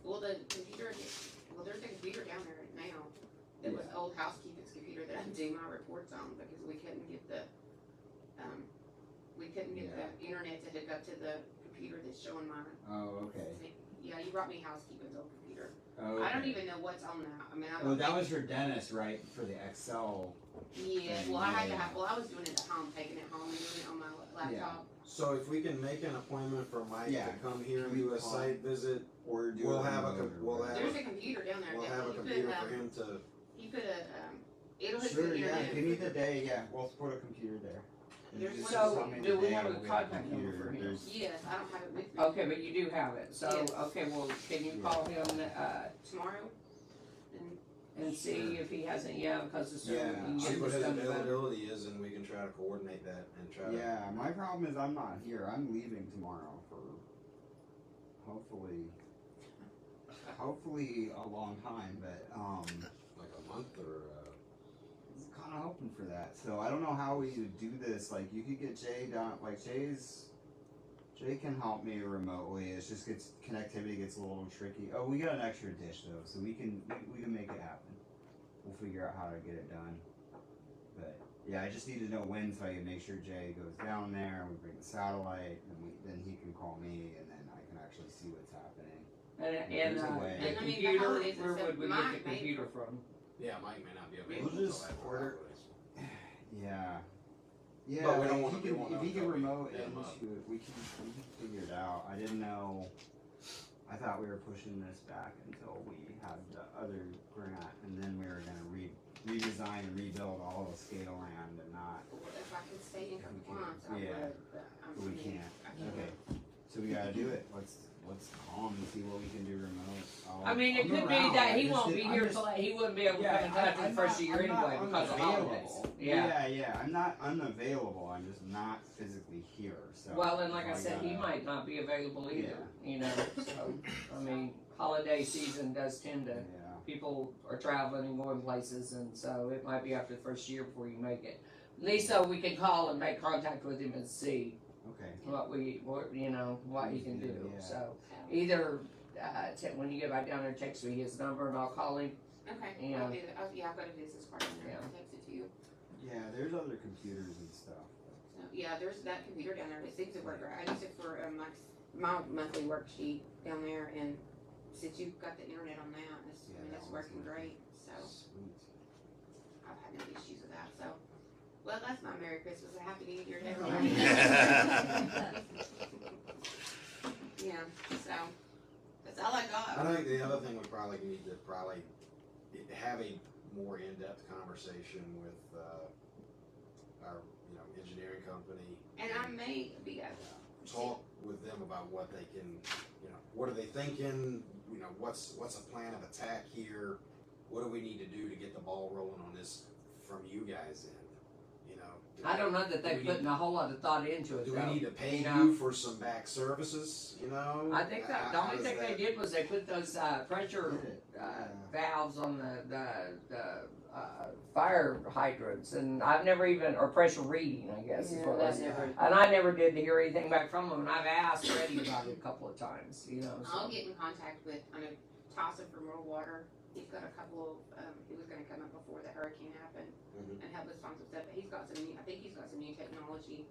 Speaker 6: Well, the computer, there's a computer down there now. It was old housekeeping's computer that I do my reports on because we couldn't get the internet to hook up to the computer that's showing my.
Speaker 3: Oh, okay.
Speaker 6: Yeah, you brought me housekeeping's old computer.
Speaker 3: Oh,
Speaker 6: I don't
Speaker 3: okay.
Speaker 6: even know what's on that. I mean, I
Speaker 3: Oh,
Speaker 6: don't.
Speaker 3: that was for Dennis, right? For the Excel.
Speaker 6: Yeah, well, I had to
Speaker 3: Yeah.
Speaker 6: have. Well, I was doing it at home, taking it home and doing it on my laptop.
Speaker 1: so if we can make an appointment for Mike
Speaker 3: Yeah.
Speaker 1: to come here and
Speaker 3: We
Speaker 1: do a
Speaker 3: call-
Speaker 1: site visit,
Speaker 3: Or do
Speaker 1: We'll
Speaker 3: it
Speaker 1: have a
Speaker 3: remote
Speaker 1: com-
Speaker 3: or
Speaker 1: we'll
Speaker 3: whatever.
Speaker 1: have
Speaker 6: There's a computer down there.
Speaker 1: we'll
Speaker 6: that
Speaker 1: have a
Speaker 6: you
Speaker 1: computer
Speaker 6: put,
Speaker 1: for him to.
Speaker 6: You put a it'll hook
Speaker 3: Sure,
Speaker 6: to the
Speaker 3: yeah.
Speaker 6: internet.
Speaker 3: Give me the day. Yeah, we'll put a computer there. You
Speaker 6: There's
Speaker 3: just
Speaker 6: one-
Speaker 3: tell
Speaker 4: So,
Speaker 3: me
Speaker 4: do
Speaker 3: the
Speaker 4: we
Speaker 3: day
Speaker 4: have a
Speaker 3: and we'll get
Speaker 4: contact number
Speaker 3: computer.
Speaker 4: for him?
Speaker 3: There's-
Speaker 6: Yes, I don't have it with me.
Speaker 4: Okay, but you do have it, so,
Speaker 6: Yes.
Speaker 4: okay, well, can you call him,
Speaker 6: Tomorrow.
Speaker 4: and see if he hasn't, because as soon as
Speaker 3: Yeah.
Speaker 4: we can
Speaker 1: See
Speaker 4: get
Speaker 1: what
Speaker 4: this
Speaker 1: his
Speaker 4: done.
Speaker 1: availability is, and we can try to coordinate that and try to.
Speaker 3: Yeah, my problem is I'm not here. I'm leaving tomorrow for hopefully a long time, but
Speaker 1: Like a month or.
Speaker 3: I was kind of hoping for that. So I don't know how we would do this. Like you could get Jay down. Like Jay can help me remotely. It's just connectivity gets a little tricky. Oh, we got an extra dish though, so we can make it happen. We'll figure out how to get it done. But yeah, I just need to know when so I can make sure Jay goes down there. We bring the satellite, and then he can call me, and then I can actually see what's happening.
Speaker 4: And,
Speaker 3: There's a way.
Speaker 4: the
Speaker 6: And I mean, the
Speaker 4: computer,
Speaker 6: holidays and
Speaker 4: where
Speaker 6: stuff,
Speaker 4: would we
Speaker 6: Mike
Speaker 4: get the
Speaker 6: may-
Speaker 4: computer from?
Speaker 1: Yeah, Mike may not be
Speaker 3: We'll
Speaker 1: available.
Speaker 3: just
Speaker 1: until after
Speaker 3: order-
Speaker 1: holidays.
Speaker 3: Yeah. Yeah,
Speaker 1: But we don't
Speaker 3: like,
Speaker 1: wanna-
Speaker 3: if
Speaker 1: we
Speaker 3: he
Speaker 1: won't
Speaker 3: can,
Speaker 1: know
Speaker 3: if he can
Speaker 1: until we
Speaker 3: remote
Speaker 1: hit him up.
Speaker 3: into it, we can figure it out. I didn't know. I thought we were pushing this back until we had the other grant, and then we were gonna redesign and rebuild all of SCADA land and not.
Speaker 6: If I could stay in compliance, I
Speaker 3: Yeah.
Speaker 6: would, but
Speaker 3: But we can't.
Speaker 6: I can't.
Speaker 3: Okay. So we gotta do it. Let's call him and see what we can do remote.
Speaker 4: I mean, it
Speaker 3: I'm
Speaker 4: could be
Speaker 3: around.
Speaker 4: that
Speaker 3: I
Speaker 4: he
Speaker 3: just
Speaker 4: won't be
Speaker 3: didn't-
Speaker 4: here
Speaker 3: I'm just-
Speaker 4: till, he wouldn't be able to come in touch the first of the year anyway because of holidays.
Speaker 3: Yeah, I'm not unavailable. I'm just not physically here. So.
Speaker 4: Well, and like I
Speaker 3: so
Speaker 4: said, he
Speaker 3: gotta-
Speaker 4: might not be available either, you know, so, I mean, holiday season does tend to,
Speaker 3: Yeah.
Speaker 4: people are traveling and going places, and so it might be after the first year before you make it. At least so we can call and make contact with him and see
Speaker 3: Okay.
Speaker 4: what he can do,
Speaker 3: Yeah.
Speaker 4: so. Either, when you get back down there, text me his number and I'll call him.
Speaker 6: Okay,
Speaker 4: Yeah.
Speaker 6: I'll do that. I've got a business card in there.
Speaker 4: Yeah.
Speaker 6: I'll text it to you.
Speaker 3: Yeah, there's other computers and stuff.
Speaker 6: So, yeah, there's that computer down there. It seems to work. I use it for my monthly worksheet down there, and since you've got the internet on that, it's,
Speaker 3: Yeah,
Speaker 6: I mean,
Speaker 3: that
Speaker 6: it's
Speaker 3: one's
Speaker 6: working
Speaker 3: working.
Speaker 6: great. So
Speaker 3: Sweet.
Speaker 6: I've had no issues with that. So, well, that's my Merry Christmas. A Happy New Year to
Speaker 3: Oh,
Speaker 6: everybody.
Speaker 5: Yeah.
Speaker 6: Yeah. So that's all I got.
Speaker 1: I think the other thing we probably need to have a more in-depth conversation with our engineering company.
Speaker 6: And I may be
Speaker 1: Talk with them about what they can, what are they thinking? What's a plan of attack here? What do we need to do to get the ball rolling on this from you guys in? Do
Speaker 4: I don't know that
Speaker 1: do
Speaker 4: they're
Speaker 1: we
Speaker 4: putting a whole lot of thought into it
Speaker 1: Do
Speaker 4: though.
Speaker 1: we need to pay
Speaker 4: you know?
Speaker 1: you for some back services?
Speaker 4: I think that, the
Speaker 1: How
Speaker 4: only
Speaker 1: does
Speaker 4: thing they
Speaker 1: that-
Speaker 4: did was they put those, pressure,
Speaker 3: Did it?
Speaker 4: valves on the fire hydrants, and I've never even, or pressure reading, I guess is what it was. And I never did hear anything back from them, and I've asked Freddie about it a couple of times, so.
Speaker 6: I'll get in contact with, I know Tassa from Rural Water. He's got a couple of, he was gonna come up before the hurricane happened
Speaker 1: Mhm.
Speaker 6: and help us find some stuff, but he's got some new, I think he's got some new technology.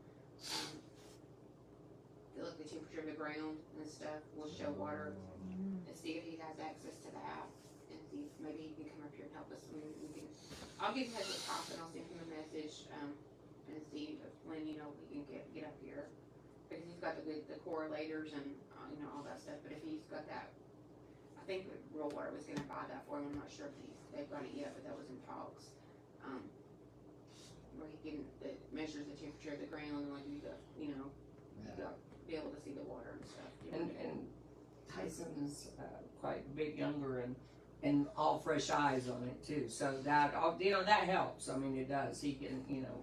Speaker 6: To look at the temperature of the ground and stuff, will show water and see if he has access to that. And see if maybe he can come up here and help us, and we can I'll get in touch with Pop and I'll send him a message, and see if, when, you know, we can get up here. Because he's got the correlators and, you know, all that stuff, but if he's got that, I think Rural Water was gonna buy that for him, I'm not sure if they've got it yet, but that was in talks. Where he can, that measures the temperature of the ground and like you got, you know, you got, be able to see the water and stuff.
Speaker 4: And Tyson's quite a bit younger and all fresh eyes on it too. So that, you know, that helps. I mean, it does. He can, you know,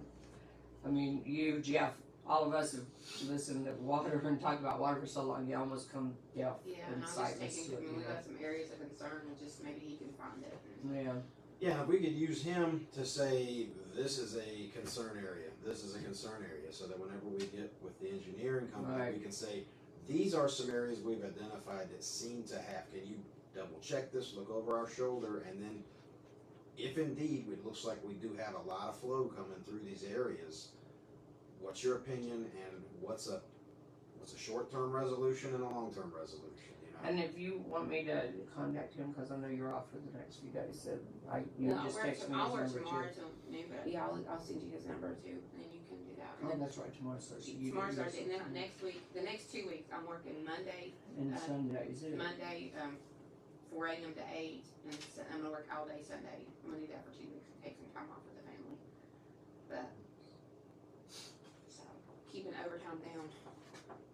Speaker 4: I mean, you, Jeff, all of us have listened to water and talked about water for so long, you almost come deaf
Speaker 6: Yeah,
Speaker 4: and
Speaker 6: and I'm just
Speaker 4: sightless
Speaker 6: taking,
Speaker 4: to
Speaker 6: I
Speaker 4: it,
Speaker 6: mean,
Speaker 4: you
Speaker 6: we
Speaker 4: know.
Speaker 6: got some areas of concern and just maybe he can find it.
Speaker 4: Yeah.
Speaker 1: Yeah, we could use him to say, this is a concern area, this is a concern area, so that whenever we get with the engineering company,
Speaker 4: Right.
Speaker 1: we can say, these are some areas we've identified that seem to have, can you double check this, look over our shoulder, and then if indeed it looks like we do have a lot of flow coming through these areas, what's your opinion and what's a short-term resolution and a long-term resolution, you know?
Speaker 4: And if you want me to contact him, because I know you're off for the next few days, so you
Speaker 6: No,
Speaker 4: just text me
Speaker 6: I'll
Speaker 4: his
Speaker 6: work
Speaker 4: number
Speaker 6: tomorrow
Speaker 4: too.
Speaker 6: till noon, but yeah, I'll send you his number too, and then you can do that.
Speaker 4: Oh, that's right, tomorrow starts.
Speaker 6: Tomorrow starts, and then next week, the next 2 weeks, I'm working Monday,
Speaker 4: And Sundays, is it?
Speaker 6: 4 a.m. to 8, and I'm gonna work all day Sunday. I'm gonna do that for 2 weeks, take some time off with the family. But, so, keeping overtime down,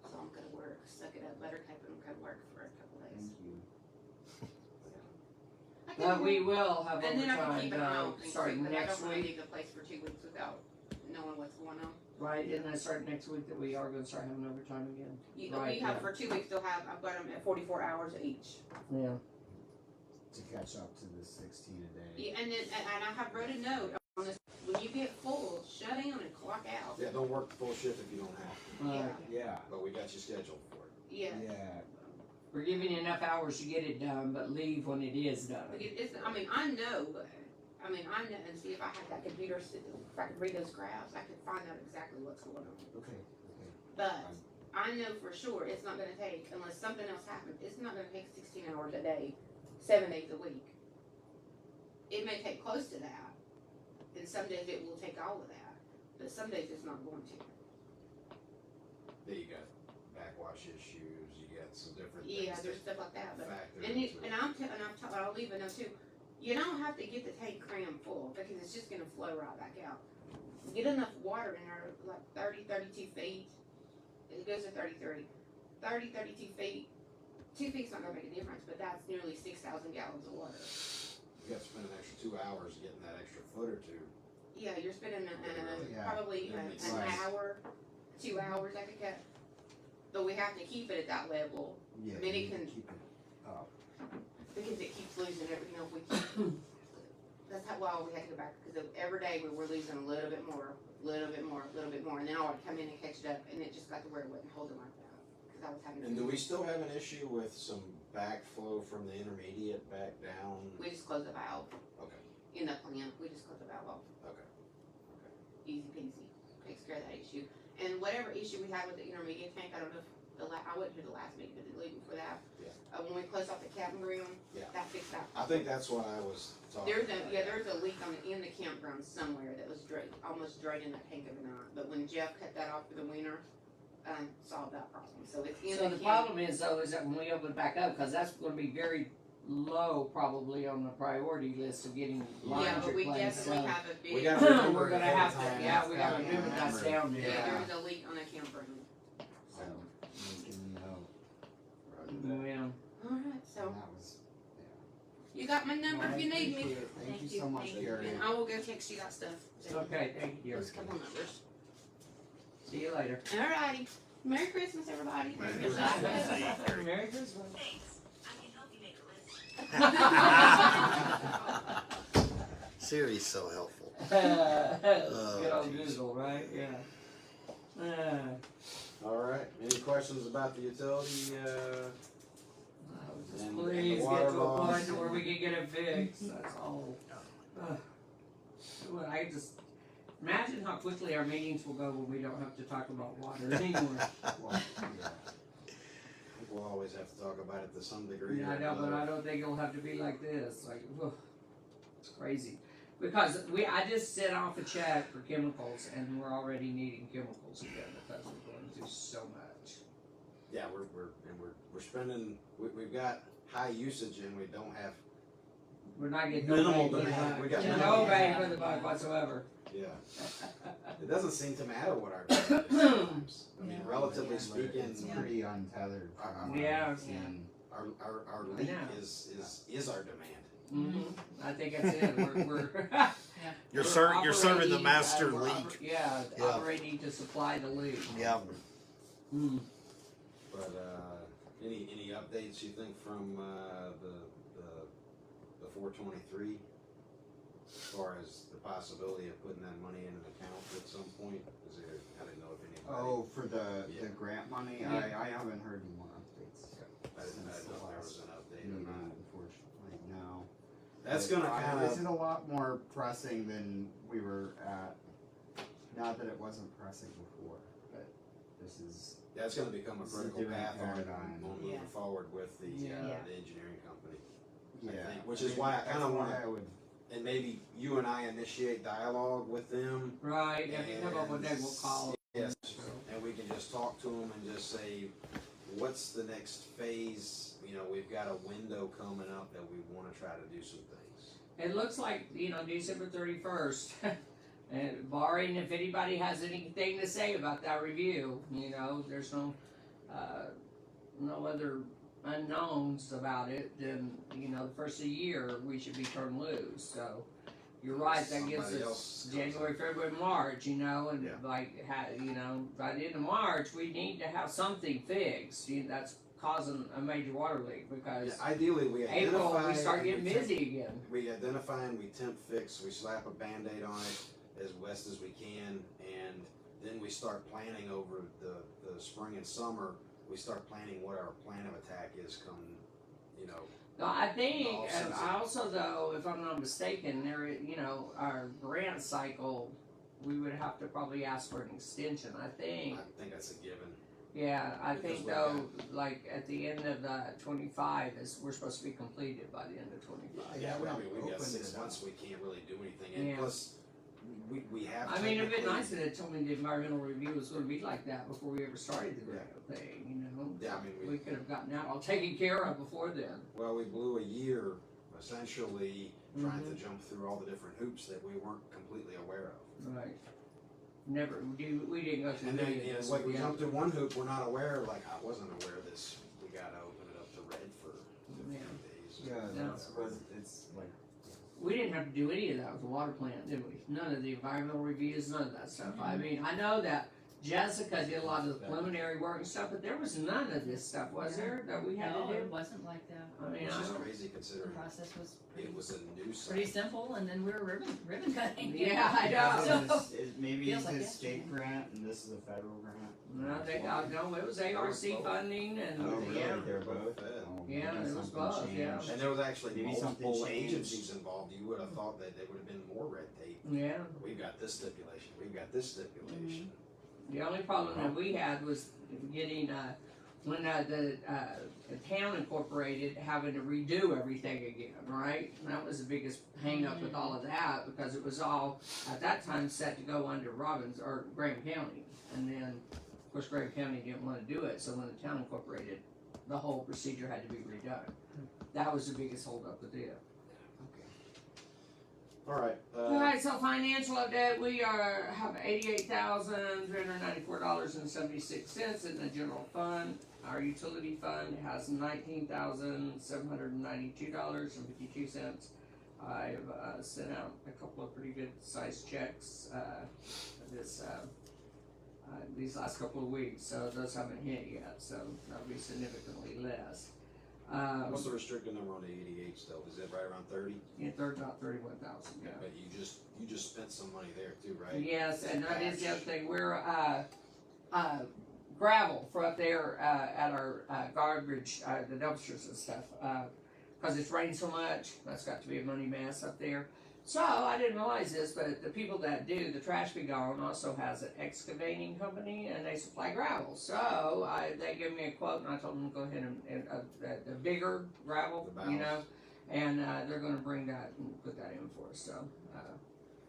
Speaker 6: so I'm gonna work, suck it up, buttercup, and I'm gonna work for a couple days.
Speaker 3: Thank you.
Speaker 6: I can
Speaker 4: We will have
Speaker 6: And then I can
Speaker 4: overtime,
Speaker 6: keep an eye on things too,
Speaker 4: starting
Speaker 6: but I
Speaker 4: next
Speaker 6: don't wanna
Speaker 4: week,
Speaker 6: leave the place for 2 weeks without knowing what's going on.
Speaker 4: right? And then start next week that we are gonna start having overtime again.
Speaker 6: You,
Speaker 4: Right,
Speaker 6: we have,
Speaker 4: yeah.
Speaker 6: for 2 weeks, I've got them at 44 hours each.
Speaker 4: Yeah.
Speaker 3: To catch up to the 16 a day.
Speaker 6: Yeah, and then, and I have wrote a note on this, when you get full, shut down and clock out.
Speaker 1: Yeah, don't work the full shift if you don't have to,
Speaker 3: Yeah.
Speaker 1: but we got you scheduled for it.
Speaker 6: Yeah.
Speaker 3: Yeah.
Speaker 4: We're giving you enough hours to get it done, but leave when it is done.
Speaker 6: It's, I mean, I know, and see if I had that computer, if I could read those graphs, I could find out exactly what's going on.
Speaker 3: Okay.
Speaker 6: But I know for sure it's not gonna take, unless something else happens, it's not gonna take 16 hours a day, 7 days a week. It may take close to that, and some days it will take all of that, but some days it's not going to.
Speaker 1: Then you got backwash issues, you got some different
Speaker 6: Yeah,
Speaker 1: things
Speaker 6: there's stuff like that,
Speaker 1: that
Speaker 6: but,
Speaker 1: factor
Speaker 6: and
Speaker 1: into it.
Speaker 6: I'll leave a note too. You don't have to get the tank crammed full, because it's just gonna flow right back out. Get enough water in there, like 30, 32 feet. It goes to 33. 30, 32 feet. 2 feet's not gonna make a difference, but that's nearly 6,000 gallons of water.
Speaker 1: You got to spend an extra 2 hours getting that extra foot or two.
Speaker 6: Yeah, you're spending
Speaker 3: Yeah.
Speaker 6: probably
Speaker 1: Yeah,
Speaker 6: an
Speaker 1: makes
Speaker 3: sense.
Speaker 6: hour, 2 hours, I could get. But we have to keep it at that level,
Speaker 3: Yeah.
Speaker 6: I mean, it
Speaker 3: you
Speaker 6: can-
Speaker 3: keep it up.
Speaker 6: because it keeps losing every, you know, if we keep, that's how, why we had to go back, because every day we were losing a little bit more, and then I would come in and catch it up, and it just got to where it wasn't holding like that, because I was having.
Speaker 1: And do we still have an issue with some backflow from the intermediate back down?
Speaker 6: We just closed the valve.
Speaker 1: Okay.
Speaker 6: In the plant, we just closed the valve off,
Speaker 1: Okay.
Speaker 6: easy peasy, takes care of that issue. And whatever issue we had with the intermediate tank, I don't know if I wasn't here the last meeting, but the leaving for that.
Speaker 1: Yeah.
Speaker 6: When we closed off the campground,
Speaker 1: Yeah.
Speaker 6: that fixed that.
Speaker 1: I think that's what I was talking
Speaker 6: There's
Speaker 1: about.
Speaker 6: there's a leak in the campground somewhere that was almost draining that tank overnight. But when Jeff cut that off for the winter, solved that problem. So it's in
Speaker 4: So
Speaker 6: the
Speaker 4: the
Speaker 6: camp.
Speaker 4: problem is though, is that when we open it back up, because that's gonna be very low probably on the priority list of getting
Speaker 6: Yeah,
Speaker 4: lines
Speaker 6: but we
Speaker 4: replaced,
Speaker 6: definitely
Speaker 4: so.
Speaker 6: have a big.
Speaker 1: We gotta remember
Speaker 4: We're gonna
Speaker 1: ahead
Speaker 4: have
Speaker 1: of
Speaker 4: to,
Speaker 1: time.
Speaker 4: yeah, we gotta
Speaker 3: Yeah.
Speaker 4: remember that's down
Speaker 6: Yeah,
Speaker 4: there.
Speaker 6: there was a leak on the campground.
Speaker 3: So making note.
Speaker 4: Yeah.
Speaker 6: Alright, so
Speaker 3: And that was.
Speaker 6: you got my number if you need me.
Speaker 3: Thank you so much,
Speaker 6: thank you.
Speaker 3: Gary.
Speaker 6: And I will go text you that stuff.
Speaker 4: Okay, thank you.
Speaker 6: Those couple numbers.
Speaker 4: See you later.
Speaker 6: Alrighty. Merry Christmas, everybody.
Speaker 5: Merry
Speaker 6: Good
Speaker 5: Christmas.
Speaker 6: luck.
Speaker 4: Merry Christmas.
Speaker 7: Thanks. I can help you make a list.
Speaker 5: Siri's so helpful.
Speaker 4: Good old
Speaker 5: geez.
Speaker 4: Google, right? Yeah.
Speaker 1: All right. Any questions about the utility?
Speaker 4: Just
Speaker 1: And
Speaker 4: please
Speaker 1: the
Speaker 4: get
Speaker 1: water
Speaker 4: to a point
Speaker 1: loss.
Speaker 4: to where we can get it fixed. That's all. Well, I just imagine how quickly our meetings will go when we don't have to talk about water anymore.
Speaker 3: Well, yeah.
Speaker 1: I think we'll always have to talk about it to some degree.
Speaker 4: Yeah, I
Speaker 1: or
Speaker 4: know, but
Speaker 1: another.
Speaker 4: I don't think it'll have to be like this. Like, ugh, it's crazy. Because I just sent off a check for chemicals, and we're already needing chemicals again because we're going through so much.
Speaker 1: Yeah, we're spending. We've got high usage and we don't have.
Speaker 4: We're not getting
Speaker 1: Minimal
Speaker 4: no bang for the
Speaker 1: demand.
Speaker 4: buck.
Speaker 1: We got
Speaker 4: No
Speaker 1: minimal
Speaker 4: bang
Speaker 1: demand.
Speaker 4: for the buck whatsoever.
Speaker 1: Yeah, it doesn't seem to matter what our demand is sometimes. I mean,
Speaker 2: Yeah.
Speaker 1: relatively
Speaker 3: But
Speaker 1: speaking,
Speaker 3: it's pretty untethered. from what
Speaker 4: Yeah.
Speaker 3: I've seen.
Speaker 1: our
Speaker 4: I
Speaker 1: leak
Speaker 4: know.
Speaker 1: is our demand.
Speaker 4: I think that's it. We're
Speaker 5: You're
Speaker 4: we're
Speaker 5: serving the
Speaker 4: operating,
Speaker 5: master
Speaker 4: we're
Speaker 5: leak.
Speaker 4: Yeah,
Speaker 5: Yeah.
Speaker 4: operating to supply the leak.
Speaker 5: Yeah.
Speaker 4: Mm.
Speaker 1: But any updates you think from the 423 as far as the possibility of putting that money in an account at some point? Is there, I didn't know if anybody.
Speaker 3: Oh, for the
Speaker 1: Yeah.
Speaker 3: grant money,
Speaker 4: Yeah.
Speaker 3: I haven't heard any more updates.
Speaker 1: I didn't know
Speaker 3: since
Speaker 1: if
Speaker 3: the
Speaker 1: there
Speaker 3: last
Speaker 1: was an update or
Speaker 3: meeting,
Speaker 1: not.
Speaker 3: unfortunately, no.
Speaker 1: That's
Speaker 3: But
Speaker 1: gonna kind
Speaker 3: This is
Speaker 1: of.
Speaker 3: a lot more pressing than we were at. Not that it wasn't pressing before, but this is.
Speaker 1: That's gonna become a
Speaker 3: This is a
Speaker 1: critical
Speaker 3: different
Speaker 1: path on
Speaker 3: paradigm.
Speaker 1: moving
Speaker 2: Yeah.
Speaker 1: forward with the
Speaker 2: Yeah.
Speaker 1: the engineering company.
Speaker 3: Yeah,
Speaker 1: think, which is why I kinda
Speaker 3: that's why
Speaker 1: wanna-
Speaker 3: I would.
Speaker 1: And maybe you and I initiate dialogue with them.
Speaker 4: Right. If you come up with that, we'll call.
Speaker 1: Yes, and we can just talk to them and just say, what's the next phase? You know, we've got a window coming up that we wanna try to do some things.
Speaker 4: It looks like, December 31st. And barring if anybody has anything to say about that review, there's no other unknowns about it, then, the first of the year, we should be turned loose. So, you're right, that gives
Speaker 1: Somebody
Speaker 4: us
Speaker 1: else comes
Speaker 4: January,
Speaker 1: up.
Speaker 4: February, March, and
Speaker 1: Yeah.
Speaker 4: by the end of March, we need to have something fixed. That's causing a major water leak because
Speaker 1: Yeah, ideally, we
Speaker 4: April,
Speaker 1: identify.
Speaker 4: we start
Speaker 1: and
Speaker 4: getting
Speaker 1: temp-
Speaker 4: busy again.
Speaker 1: We identify and we temp fix, we slap a Band-Aid on it as best as we can, and then we start planning over the spring and summer. We start planning what our plan of attack is come,
Speaker 4: No, I think,
Speaker 1: No,
Speaker 4: and
Speaker 1: since
Speaker 4: I also though, if I'm not mistaken, our grant cycle, we would have to probably ask for an extension, I
Speaker 1: I
Speaker 4: think.
Speaker 1: think that's a given.
Speaker 4: Yeah, I
Speaker 1: Because
Speaker 4: think
Speaker 1: we've
Speaker 4: though, like at the end of 25 we're supposed to be completed by the end of 25.
Speaker 1: Yeah,
Speaker 3: we
Speaker 1: I mean, we've got
Speaker 3: opened
Speaker 1: 6
Speaker 3: it up.
Speaker 1: months, we can't really do anything, and
Speaker 4: Yeah.
Speaker 1: plus, we have.
Speaker 4: I mean, it'd been
Speaker 1: technically-
Speaker 4: nice if they told me the environmental review was gonna be like that before we ever started the grant thing,
Speaker 1: Yeah, I mean,
Speaker 4: We could have gotten that all taken care of before then.
Speaker 1: well, we blew a year essentially trying
Speaker 4: Mm-hmm.
Speaker 1: to jump through all the different hoops that we weren't completely aware of.
Speaker 4: Right. We didn't go through
Speaker 1: And then,
Speaker 4: any of
Speaker 1: it's
Speaker 4: this.
Speaker 1: like we
Speaker 4: Yeah.
Speaker 1: jumped through one hoop, we're not aware, like, I wasn't aware of this, we gotta open it up to red for 15
Speaker 4: Yeah.
Speaker 1: days.
Speaker 3: Yeah,
Speaker 4: No.
Speaker 3: that's what it's like.
Speaker 4: We didn't have to do any of that with the water plant, did we? None of the environmental reviews, none of that stuff. I mean, I know that Jessica did a lot of the preliminary work and stuff, but there was none of this stuff, was there, that we had
Speaker 2: No,
Speaker 4: to
Speaker 2: it
Speaker 4: do?
Speaker 2: wasn't like that.
Speaker 4: I mean,
Speaker 1: Which
Speaker 4: I
Speaker 1: is
Speaker 4: don't,
Speaker 1: crazy
Speaker 2: The
Speaker 1: considering
Speaker 2: process was
Speaker 1: it was a new
Speaker 2: pretty
Speaker 1: site.
Speaker 2: simple, and then we were ribbon cutting.
Speaker 4: Yeah, I know.
Speaker 2: So,
Speaker 3: Maybe
Speaker 2: Feels
Speaker 3: it's
Speaker 2: like
Speaker 3: his
Speaker 2: yesterday.
Speaker 3: state grant and this is a federal grant.
Speaker 4: no, it was ARC funding and,
Speaker 3: Oh, really?
Speaker 4: yeah.
Speaker 3: They're both?
Speaker 1: Fed.
Speaker 3: Oh,
Speaker 4: Yeah,
Speaker 3: maybe
Speaker 4: it was
Speaker 3: something
Speaker 4: both, yeah.
Speaker 3: changed.
Speaker 1: And there was actually
Speaker 3: Maybe something
Speaker 1: multiple
Speaker 3: changed.
Speaker 1: agencies involved, you would have thought that there would have been more red tape.
Speaker 4: Yeah.
Speaker 1: We've got this stipulation, we've got this stipulation.
Speaker 4: The only problem that we had was getting, when the town incorporated, having to redo everything again, right? And that was the biggest hang up with all of that, because it was all, at that time, set to go under Robbins, or Graham County. And then, of course, Graham County didn't wanna do it, so when the town incorporated, the whole procedure had to be redone. That was the biggest holdup with it.
Speaker 1: Alright,
Speaker 4: Alright, so financial update, we have $88,394.76 in the general fund. Our utility fund has $19,792.52. I've sent out a couple of pretty good sized checks, these last couple of weeks, so those haven't hit yet, so that'll be significantly less.
Speaker 1: what's the restricted number on the 88 still, is it right around 30?
Speaker 4: Yeah, they're about 31,000, yeah.
Speaker 1: But you just spent some money there too, right?
Speaker 4: Yes, and that is the other thing, we're, gravel for up there, at our, garbage, the dumpsters and stuff, cause it's rained so much, that's got to be a money mess up there. So, I didn't realize this, but the people that do the Trash Be Gone also has an excavating company, and they supply gravel, so they gave me a quote, and I told them to go ahead and the bigger gravel,
Speaker 1: The bows.
Speaker 4: and they're going to bring that and put that in for us. So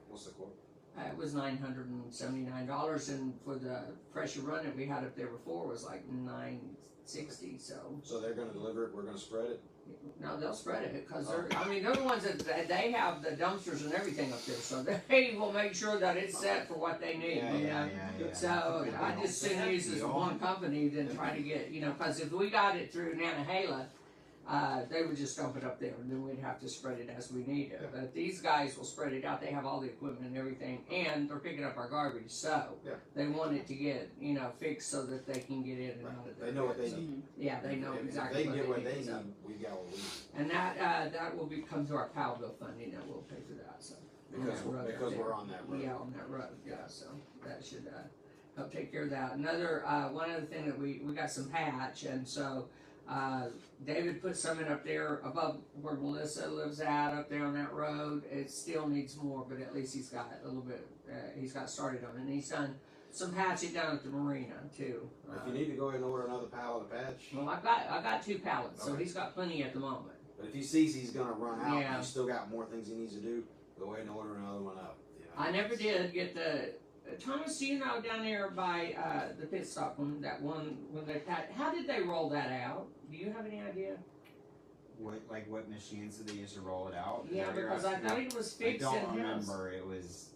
Speaker 1: What's the quote?
Speaker 4: it was $979, and for the pressure run that we had up there before was like $960.
Speaker 1: So they're gonna deliver it, we're gonna spread it?
Speaker 4: No, they'll spread it because they're the ones that they have the dumpsters and everything up there, so they will make sure that it's set for what they need. You know? So I just soon use this one company than try to get, because if we got it through Nantahala, they would just dump it up there and then we'd have to spread it as we need it. But these guys will spread it out. They have all the equipment and everything, and they're picking up our garbage, so they want it to get, fixed so that they can get in and out of there.
Speaker 1: They know what they
Speaker 4: So,
Speaker 1: need.
Speaker 4: yeah, they know
Speaker 1: If
Speaker 4: exactly
Speaker 1: they get what they
Speaker 4: so.
Speaker 1: need, we got what we need.
Speaker 4: And that will come through our Powellville funding, that will pay for that, so. on
Speaker 1: Because,
Speaker 4: that road
Speaker 1: because
Speaker 4: up
Speaker 1: we're
Speaker 4: there.
Speaker 1: on that road.
Speaker 4: Yeah, on that road, yeah, so that should, help take care of that. Another, one other thing that we got some patch, and so, David put some in up there above where Melissa lives at, up there on that road. It still needs more, but at least he's got a little bit, he's got started on it, and he's done some patching down at the marina too.
Speaker 1: If you need to go ahead and order another pallet of patch,
Speaker 4: Well, I got 2 pallets, so
Speaker 1: Okay.
Speaker 4: he's got plenty at the moment.
Speaker 1: but if he sees he's gonna run out,
Speaker 4: Yeah.
Speaker 1: and he's still got more things he needs to do, go ahead and order another one up.
Speaker 4: I never did get the Thomas. Do you know down there by the pit stop when they how did they roll that out? Do you have any idea?
Speaker 3: What machines did they use to roll it out? Is
Speaker 4: Yeah,
Speaker 3: that what you're
Speaker 4: because I
Speaker 3: asking?
Speaker 4: thought it was
Speaker 3: I
Speaker 4: fixed
Speaker 3: don't
Speaker 4: in house.
Speaker 3: remember. It was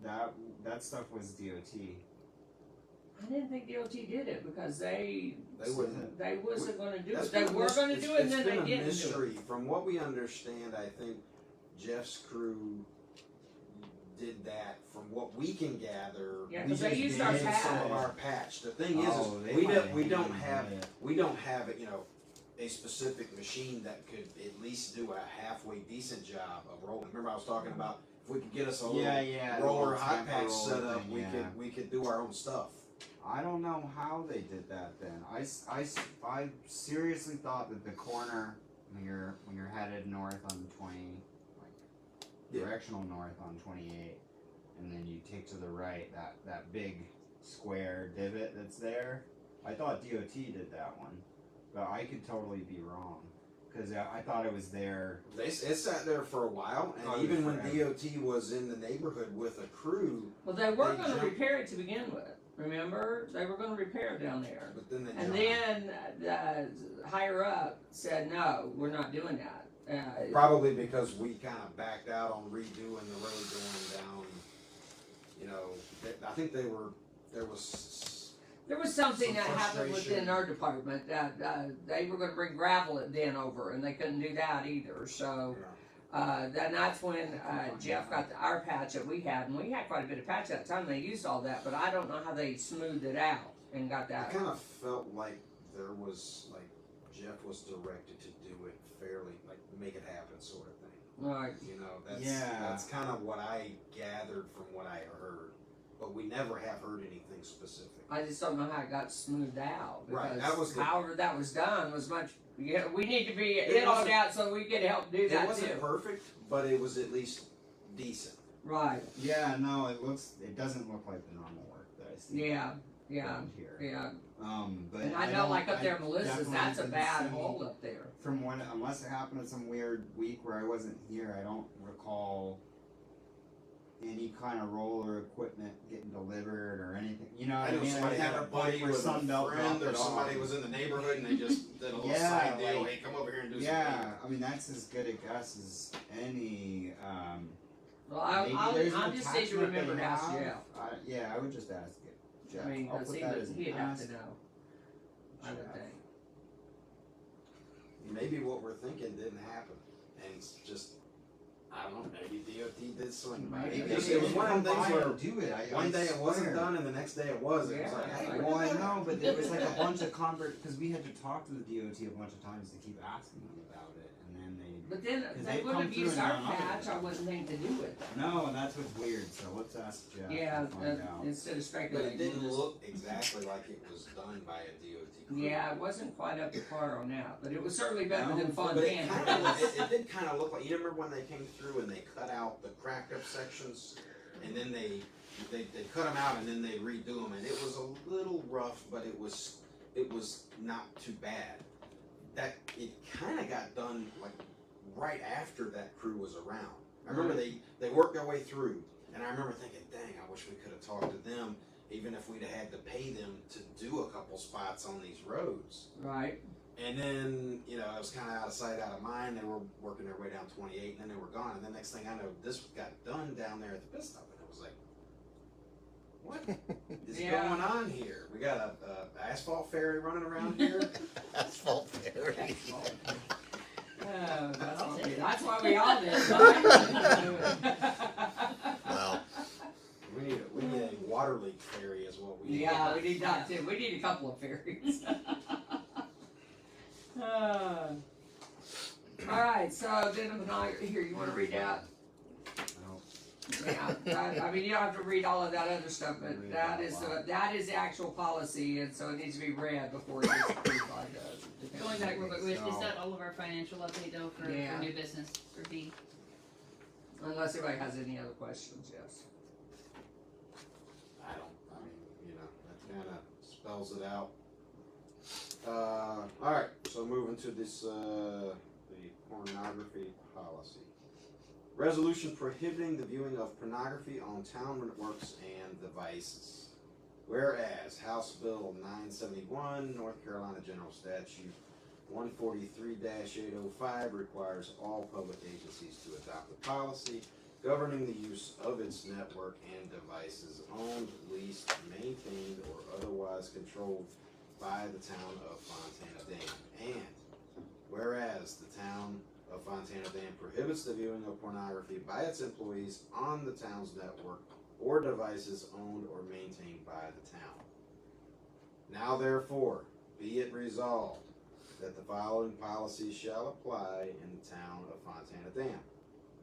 Speaker 3: that stuff was DOT.
Speaker 4: I didn't think DOT did it because they
Speaker 1: wouldn't.
Speaker 4: wasn't going to do
Speaker 1: That's
Speaker 4: it. They
Speaker 1: been a
Speaker 4: were
Speaker 1: mys-
Speaker 4: going to do it, and
Speaker 1: it's
Speaker 4: then they
Speaker 1: been a
Speaker 4: didn't do it.
Speaker 1: mystery. From what we understand, I think Jeff's crew did that. From what we can gather,
Speaker 4: Yeah,
Speaker 3: We
Speaker 4: because they
Speaker 3: just
Speaker 4: used
Speaker 3: did
Speaker 4: our
Speaker 3: it,
Speaker 1: some of
Speaker 4: patch.
Speaker 1: our patch. The thing
Speaker 3: Oh,
Speaker 1: is,
Speaker 3: they
Speaker 1: we
Speaker 3: might
Speaker 1: don't we
Speaker 3: have
Speaker 1: don't
Speaker 3: used
Speaker 1: have
Speaker 3: it.
Speaker 1: we don't have it. A specific machine that could at least do a halfway decent job of rolling. Remember, I was talking about if we could get us a little
Speaker 3: the
Speaker 1: roller
Speaker 3: little
Speaker 1: hot
Speaker 3: tamper
Speaker 1: patch
Speaker 3: roller
Speaker 1: set up,
Speaker 3: thing,
Speaker 1: we
Speaker 3: yeah.
Speaker 1: could do our own stuff.
Speaker 3: I don't know how they did that then. I seriously thought that the corner when you're headed north on 20,
Speaker 1: Yeah.
Speaker 3: directional north on 28, and then you take to the right that big square divot that's there. I thought DOT did that one, but I could totally be wrong because I thought it was there.
Speaker 1: It sat there for a while, and
Speaker 3: Oh,
Speaker 1: even when
Speaker 3: forever.
Speaker 1: DOT was in the neighborhood with a crew,
Speaker 4: Well, they were
Speaker 1: They
Speaker 4: going to
Speaker 1: jumped-
Speaker 4: repair it to begin with. Remember, they were going to repair it down there.
Speaker 1: but then they
Speaker 4: And
Speaker 1: jumped.
Speaker 4: then the higher up said, no, we're not doing that.
Speaker 1: Probably because we kind of backed out on redoing the road going down. I think there was.
Speaker 4: There was something
Speaker 1: Some
Speaker 4: that happened
Speaker 1: frustration.
Speaker 4: within our department that they were going to bring gravel it then over, and they couldn't do that either. So then that's when Jeff got our patch that we had, and we had quite a bit of patch at that time. They used all that, but I don't know how they smoothed it out and got
Speaker 1: I
Speaker 4: that.
Speaker 1: kind of felt like there was Jeff was directed to do it fairly, make it happen, sort of thing.
Speaker 4: Right.
Speaker 1: That's kind of what I gathered from what I heard, but we never have heard anything specific.
Speaker 4: I just don't know how it got smoothed out.
Speaker 1: Right,
Speaker 4: Because
Speaker 1: that was the-
Speaker 4: however that was done was much. Yeah, we need to be
Speaker 1: It
Speaker 4: it all
Speaker 1: wasn't-
Speaker 4: out so we can help do
Speaker 1: It
Speaker 4: that
Speaker 1: wasn't
Speaker 4: too.
Speaker 1: perfect, but it was at least decent.
Speaker 4: Right.
Speaker 3: Yeah, no, it doesn't look like the normal work that I see.
Speaker 4: Yeah. Yeah.
Speaker 3: around here.
Speaker 4: Yeah.
Speaker 3: But
Speaker 4: And I know,
Speaker 3: don't-
Speaker 4: like up there,
Speaker 3: I
Speaker 4: Melissa's,
Speaker 3: definitely
Speaker 4: that's a
Speaker 3: didn't
Speaker 4: bad
Speaker 3: see-
Speaker 4: hole up there.
Speaker 3: From when, unless it happened in some weird week where I wasn't here, I don't recall any kind of roller equipment getting delivered or anything. You know what
Speaker 1: I
Speaker 3: I
Speaker 1: know
Speaker 3: mean?
Speaker 1: somebody
Speaker 3: I
Speaker 1: had a buddy
Speaker 3: where
Speaker 1: with a
Speaker 3: Sunbelt
Speaker 1: friend,
Speaker 3: dropped
Speaker 1: or
Speaker 3: it
Speaker 1: somebody
Speaker 3: off.
Speaker 1: was in the neighborhood and they just did a little
Speaker 3: Yeah,
Speaker 1: side deal.
Speaker 3: like-
Speaker 1: Hey, come over here and do
Speaker 3: Yeah, I mean that's as good a guess as any.
Speaker 4: Well,
Speaker 3: Maybe
Speaker 4: I'll
Speaker 3: there's an
Speaker 4: just need to
Speaker 3: attachment
Speaker 4: remember
Speaker 3: they
Speaker 4: to ask
Speaker 3: have.
Speaker 4: Jeff.
Speaker 3: Yeah, I would just ask it. Jeff.
Speaker 4: I mean,
Speaker 3: I'll
Speaker 4: because
Speaker 3: put that as an
Speaker 4: he'd have
Speaker 3: ask.
Speaker 4: to know. I would
Speaker 3: Jeff.
Speaker 4: think.
Speaker 1: Maybe what we're thinking didn't happen, and it's just, I don't know, maybe DOT did something.
Speaker 4: Maybe
Speaker 1: It was one of them things where
Speaker 3: do it.
Speaker 1: one day it wasn't
Speaker 3: swear.
Speaker 1: done and the next day it was. It was
Speaker 4: Yeah.
Speaker 1: like, hey,
Speaker 3: Well,
Speaker 1: where
Speaker 3: I
Speaker 1: did that
Speaker 3: know, but
Speaker 1: happen?
Speaker 3: there was like a bunch of because we had to talk to the DOT a bunch of times to keep asking them about it, and then they.
Speaker 4: But then
Speaker 3: Because
Speaker 4: they
Speaker 3: they've
Speaker 4: would
Speaker 3: come
Speaker 4: have
Speaker 3: through
Speaker 4: used
Speaker 3: and
Speaker 4: our
Speaker 3: done other
Speaker 4: patch. I
Speaker 3: things.
Speaker 4: wouldn't think to do it.
Speaker 3: No, and that's what's weird. So let's ask Jeff.
Speaker 4: Yeah,
Speaker 3: and find out.
Speaker 4: instead of
Speaker 1: But
Speaker 4: speculating.
Speaker 1: it didn't
Speaker 4: we'll just-
Speaker 1: look exactly like it was done by a DOT crew.
Speaker 4: Yeah, it wasn't quite up to par on that, but it was certainly better
Speaker 3: No,
Speaker 4: than
Speaker 1: But it,
Speaker 4: Fontana.
Speaker 1: kind of, it did kind of look like, you remember when they came through and they cut out the cracked up sections, and then they cut them out and then they redo them, and it was a little rough, but it was not too bad. That it kind of got done like right after that crew was around. I remember they worked their way through, and I remember thinking, dang, I wish we could have talked to them, even if we'd have had to pay them to do a couple spots on these roads.
Speaker 4: Right.
Speaker 1: And then, you know, it was kind of out of sight, out of mind. They were working their way down 28, and then they were gone. And then next thing I know, this got done down there at the pit stop, and it was like, what is
Speaker 4: Yeah.
Speaker 1: going on here? We got a asphalt ferry running around here.
Speaker 5: Asphalt ferry.
Speaker 4: Oh, that's what we all did, right?
Speaker 5: Well,
Speaker 1: We need a water leak ferry is what we need.
Speaker 4: Yeah, we need that too. We need a couple of ferries. All right, so then here, you want to read that? Yeah, I mean, you don't have to read all of that other stuff, but
Speaker 3: Read
Speaker 4: that
Speaker 3: it
Speaker 4: is,
Speaker 3: out loud.
Speaker 4: that is the actual policy, and so it needs to be read before it gets approved by the.
Speaker 2: Going back real quick, is
Speaker 3: So-
Speaker 2: that all of our financial update though for
Speaker 4: Yeah.
Speaker 2: new business for B?
Speaker 4: Unless anybody has any other questions, yes.
Speaker 1: I mean, you know, that kind of spells it out. All right, so moving to this, the pornography policy. Resolution prohibiting the viewing of pornography on town networks and devices. Whereas House Bill 971, North Carolina General Statute 143-805 requires all public agencies to adopt a policy governing the use of its network and devices owned, leased, maintained, or otherwise controlled by the town of Fontana Dam. And whereas the town of Fontana Dam prohibits the viewing of pornography by its employees on the town's network or devices owned or maintained by the town. Now therefore, be it resolved that the following policies shall apply in the town of Fontana Dam.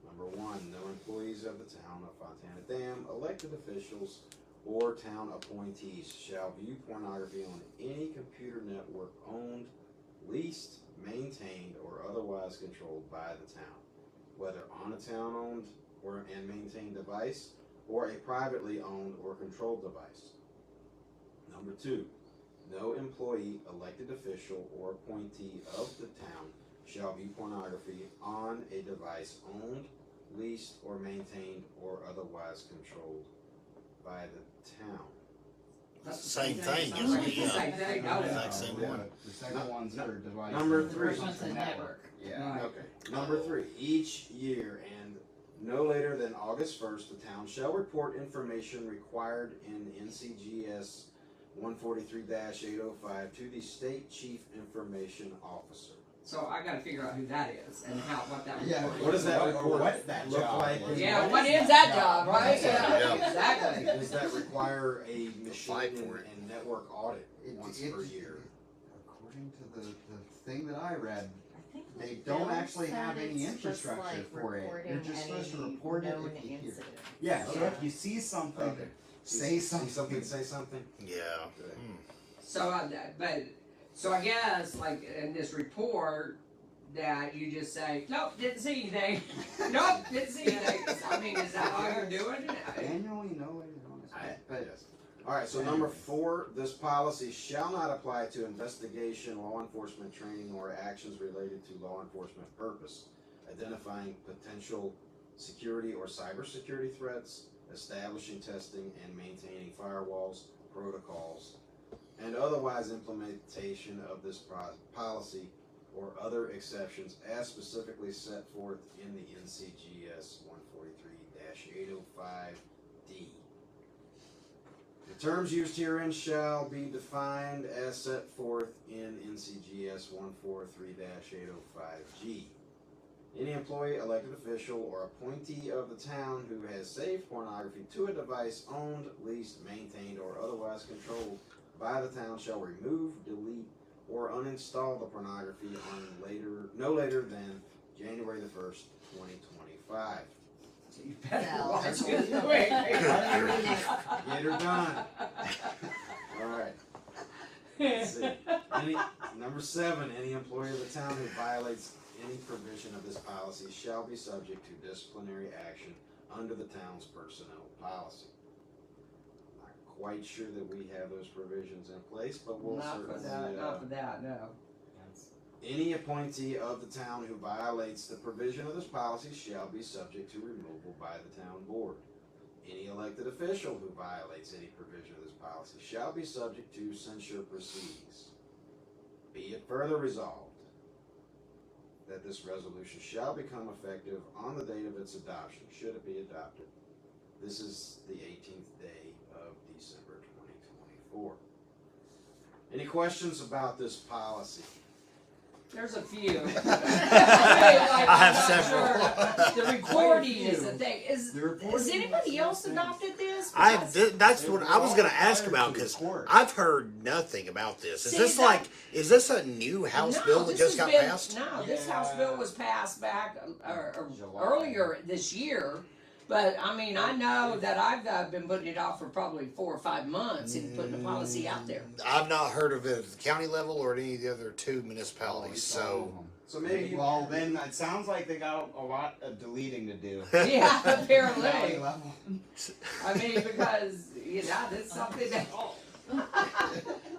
Speaker 1: Number one, no employees of the town of Fontana Dam, elected officials, or town appointees shall view pornography on any computer network owned, leased, maintained, or otherwise controlled by the town, whether on a town-owned and maintained device, or a privately owned or controlled device. Number two, no employee, elected official, or appointee of the town shall view pornography on a device owned, leased, or maintained, or otherwise controlled by the town.
Speaker 4: That's the
Speaker 5: Same thing,
Speaker 4: Sounds like
Speaker 5: isn't
Speaker 4: it's
Speaker 5: it?
Speaker 4: the same thing, don't it?
Speaker 5: Exact same one.
Speaker 3: The second one's for device.
Speaker 1: Number
Speaker 3: and the
Speaker 1: three.
Speaker 3: first
Speaker 2: First one's
Speaker 3: for
Speaker 2: the network.
Speaker 3: Yeah.
Speaker 4: Right.
Speaker 1: Okay. Number three, each year and no later than August 1st, the town shall report information required in NCGS 143-805 to the state chief information officer.
Speaker 4: So I gotta figure out who that is and what that
Speaker 3: Yeah.
Speaker 4: report
Speaker 1: What does that
Speaker 3: Or
Speaker 1: report
Speaker 3: what that
Speaker 1: look
Speaker 3: job
Speaker 1: like?
Speaker 3: is.
Speaker 4: Yeah,
Speaker 1: What
Speaker 4: what
Speaker 1: is
Speaker 4: is that job,
Speaker 3: job?
Speaker 4: right?
Speaker 5: Yeah.
Speaker 4: Exactly.
Speaker 1: Does that require a machine
Speaker 5: Fight
Speaker 1: and,
Speaker 5: for it.
Speaker 1: and network audit once per
Speaker 3: It's-
Speaker 1: year?
Speaker 3: According to the thing that I read,
Speaker 8: I think
Speaker 3: they
Speaker 8: Bill
Speaker 3: don't actually
Speaker 8: said
Speaker 3: have any
Speaker 8: it's just
Speaker 3: infrastructure
Speaker 8: like
Speaker 3: for it. You're
Speaker 8: reporting
Speaker 3: just supposed to
Speaker 8: any
Speaker 3: report it
Speaker 8: known
Speaker 3: if you hear.
Speaker 8: incident.
Speaker 3: Yeah, so
Speaker 1: Okay.
Speaker 3: if you see something,
Speaker 1: Okay.
Speaker 3: say
Speaker 1: See
Speaker 3: something.
Speaker 1: say something?
Speaker 5: Yeah.
Speaker 1: Good.
Speaker 5: Hmm.
Speaker 4: So, I guess, like, in this report, that you just say, nope, didn't see anything. Nope, didn't see anything. I mean, is that how you're doing it?
Speaker 3: Annually, no later on this way. But
Speaker 1: Yes. All right, so number four, this policy shall not apply to investigation, law enforcement training, or actions related to law enforcement purpose, identifying potential security or cybersecurity threats, establishing, testing, and maintaining firewalls, protocols, and otherwise implementation of this policy or other exceptions as specifically set forth in the NCGS 143-805D. The terms used herein shall be defined as set forth in NCGS 143-805G. Any employee, elected official, or appointee of the town who has saved pornography to a device owned, leased, maintained, or otherwise controlled by the town shall remove, delete, or uninstall the pornography on no later than January the 1st, 2025.
Speaker 4: So you better
Speaker 8: Well,
Speaker 4: watch
Speaker 8: that's
Speaker 4: it
Speaker 8: what-
Speaker 4: quick.
Speaker 1: Get her done. All right. Let's see. Number 7, any employee of the town who violates any provision of this policy shall be subject to disciplinary action under the town's personnel policy. Not quite sure that we have those provisions in place, but we'll
Speaker 4: Not for
Speaker 1: certainly.
Speaker 4: that, not for that, no.
Speaker 1: Any appointee of the town who violates the provision of this policy shall be subject to removal by the town board. Any elected official who violates any provision of this policy shall be subject to censure proceedings. Be it further resolved that this resolution shall become effective on the date of its adoption, should it be adopted. This is the 18th day of December 2024. Any questions about this policy?
Speaker 4: There's a few.
Speaker 5: I have several.
Speaker 4: The recording is the thing.
Speaker 3: The reporting
Speaker 4: Has anybody
Speaker 3: is
Speaker 4: else
Speaker 3: the thing.
Speaker 4: adopted this?
Speaker 5: That's what I was going to ask about, because I've heard nothing about this.
Speaker 4: See,
Speaker 5: Is this a new House bill that
Speaker 4: this
Speaker 5: just
Speaker 4: has
Speaker 5: got
Speaker 4: been-
Speaker 5: passed?
Speaker 4: No, this
Speaker 3: Yeah.
Speaker 4: House bill was passed back
Speaker 3: July.
Speaker 4: earlier this year. But I mean, I know that I've been putting it off for probably 4 or 5 months and putting the policy out there.
Speaker 5: I've not heard of it at the county level or at any of the other 2 municipalities. So
Speaker 1: So maybe you,
Speaker 3: Well, then it sounds like they got a lot of deleting to do.
Speaker 4: Yeah,
Speaker 3: County
Speaker 4: apparently.
Speaker 3: level.
Speaker 4: I mean, because that's something that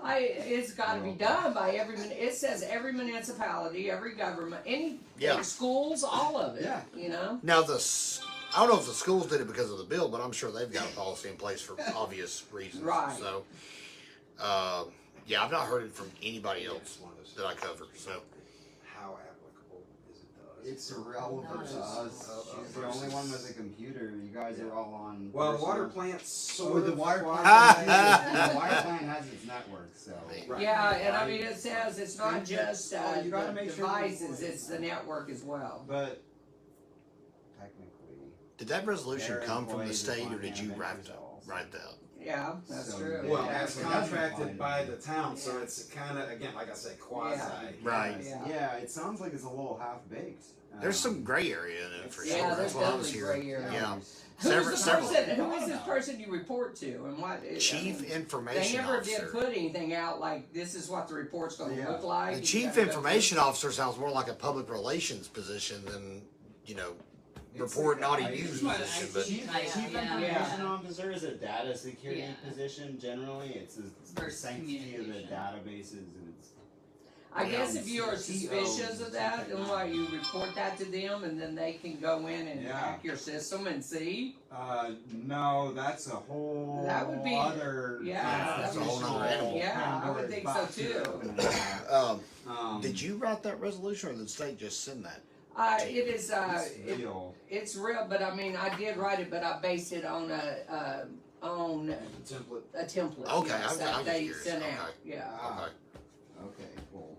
Speaker 4: it's got to be done by every. It says every municipality, every government, any
Speaker 5: Yeah.
Speaker 4: schools, all of it.
Speaker 3: Yeah.
Speaker 4: You know.
Speaker 5: now I don't know if the schools did it because of the bill, but I'm sure they've got a policy in place for obvious reasons.
Speaker 4: Right.
Speaker 5: So, yeah, I've not heard it from anybody else that I cover. So,
Speaker 1: how applicable is it to us?
Speaker 3: It's irrelevant to
Speaker 1: Versus-
Speaker 3: us. She's the only one with a computer. You guys are all on.
Speaker 1: Well, the
Speaker 3: personal-
Speaker 1: water plant
Speaker 3: Oh,
Speaker 1: sort
Speaker 3: the
Speaker 1: of
Speaker 3: water
Speaker 1: quasi-
Speaker 3: plant. The water plant has its network, so.
Speaker 1: Right.
Speaker 4: Yeah, and I mean it says it's not just
Speaker 3: Oh, you gotta
Speaker 4: the
Speaker 3: make sure
Speaker 4: devices;
Speaker 3: before-
Speaker 4: it's the network as well.
Speaker 3: But technically,
Speaker 5: did that resolution
Speaker 3: Their
Speaker 5: come from the
Speaker 3: employees
Speaker 5: state, or
Speaker 3: are
Speaker 5: did you
Speaker 3: finding
Speaker 5: write
Speaker 3: results.
Speaker 5: that?
Speaker 4: Yeah, that's
Speaker 3: So,
Speaker 4: true.
Speaker 1: Well,
Speaker 3: Yeah,
Speaker 1: as
Speaker 3: so that's
Speaker 1: contracted
Speaker 3: fine.
Speaker 1: by the town, so it's kind of, again, like I said, quasi.
Speaker 5: Right.
Speaker 4: Yeah.
Speaker 3: Yeah, it sounds like it's a little half baked.
Speaker 5: There's some gray area in it for
Speaker 4: Yeah,
Speaker 5: sure.
Speaker 4: there's
Speaker 5: That's what I was
Speaker 4: definitely
Speaker 5: hearing.
Speaker 4: gray area.
Speaker 5: Yeah.
Speaker 4: Who is the
Speaker 5: Several.
Speaker 4: person? Who is this person you report to, and what?
Speaker 5: Chief
Speaker 4: They
Speaker 5: Information
Speaker 4: never
Speaker 5: Officer.
Speaker 4: did put anything out like this is what the report's going to
Speaker 3: Yeah.
Speaker 4: look like.
Speaker 5: The
Speaker 4: You
Speaker 5: Chief
Speaker 4: gotta go
Speaker 5: Information Officer sounds more like a public relations position than, report not a use position. But
Speaker 3: Chief
Speaker 2: Yeah.
Speaker 3: Information Officer is a data security
Speaker 2: Yeah.
Speaker 3: position. Generally, it's the
Speaker 2: Versus
Speaker 3: sanctity of the
Speaker 2: communication.
Speaker 3: databases, and it's
Speaker 4: I guess if you're
Speaker 3: CEOs
Speaker 4: suspicious of that, then
Speaker 3: and
Speaker 4: why you report that to them, and then they can go in and
Speaker 3: Yeah.
Speaker 4: hack your system and see.
Speaker 3: no, that's a whole
Speaker 4: That would be-
Speaker 3: other.
Speaker 4: yeah,
Speaker 5: that's a whole nother animal.
Speaker 4: Yeah, I would think so, too.
Speaker 5: did you write that resolution, or did the state just send that?
Speaker 4: It is.
Speaker 3: It's real.
Speaker 4: It's real, but I mean, I did write it, but I based it on on
Speaker 1: The template.
Speaker 4: a template.
Speaker 5: Okay,
Speaker 4: yes,
Speaker 5: I'm
Speaker 4: that they
Speaker 5: curious.
Speaker 4: sent
Speaker 5: Okay.
Speaker 4: out. Yeah,
Speaker 3: Ah,
Speaker 5: Okay.
Speaker 3: okay, cool.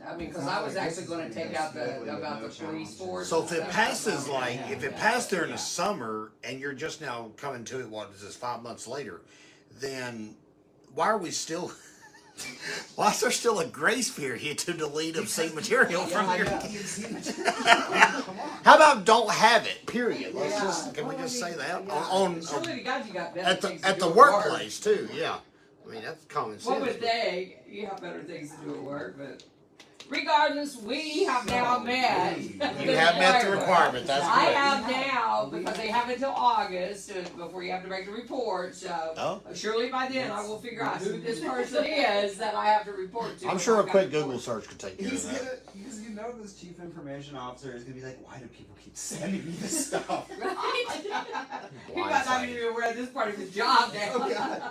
Speaker 4: I mean, because
Speaker 3: Sounds
Speaker 4: I was
Speaker 3: like
Speaker 4: actually
Speaker 3: this
Speaker 4: going
Speaker 3: is
Speaker 4: to take
Speaker 3: gonna
Speaker 4: out
Speaker 3: smoothly
Speaker 4: the
Speaker 3: with
Speaker 4: about
Speaker 3: no
Speaker 4: the police
Speaker 3: challenges.
Speaker 4: force.
Speaker 5: So
Speaker 4: and
Speaker 5: if it
Speaker 4: stuff.
Speaker 5: passes
Speaker 3: Yeah.
Speaker 5: like, if it passed during the summer and you're just now coming to it, what is this, 5 months later, then why are we still, why is there still a grace period to delete obscene material
Speaker 4: Yeah,
Speaker 5: from
Speaker 4: I
Speaker 5: your?
Speaker 4: know.
Speaker 3: Come on.
Speaker 5: How about don't have it, period? Let's
Speaker 4: Yeah.
Speaker 5: just, can we
Speaker 4: Well,
Speaker 5: just
Speaker 4: I mean,
Speaker 5: say that?
Speaker 4: yeah.
Speaker 5: On,
Speaker 4: Surely to God, you got better
Speaker 5: at
Speaker 4: things
Speaker 5: the,
Speaker 4: to
Speaker 5: at
Speaker 4: do
Speaker 5: the
Speaker 4: at work.
Speaker 5: workplace too, yeah. I mean, that's common sense.
Speaker 4: What would they? You have better things to do at work, but regardless, we have now met.
Speaker 5: You have met the requirement, that's
Speaker 4: I
Speaker 5: correct.
Speaker 4: have now, because they have until August before you have to make the report, so
Speaker 5: Oh.
Speaker 4: surely by then I will figure out who this person is that I have to report to.
Speaker 5: I'm sure a quick Google search could take care of
Speaker 3: He's
Speaker 5: that.
Speaker 3: gonna, because you know this chief information officer is gonna be like, why do people keep sending me this stuff?
Speaker 4: He might not even be aware of this part of his job now.
Speaker 3: Oh, God.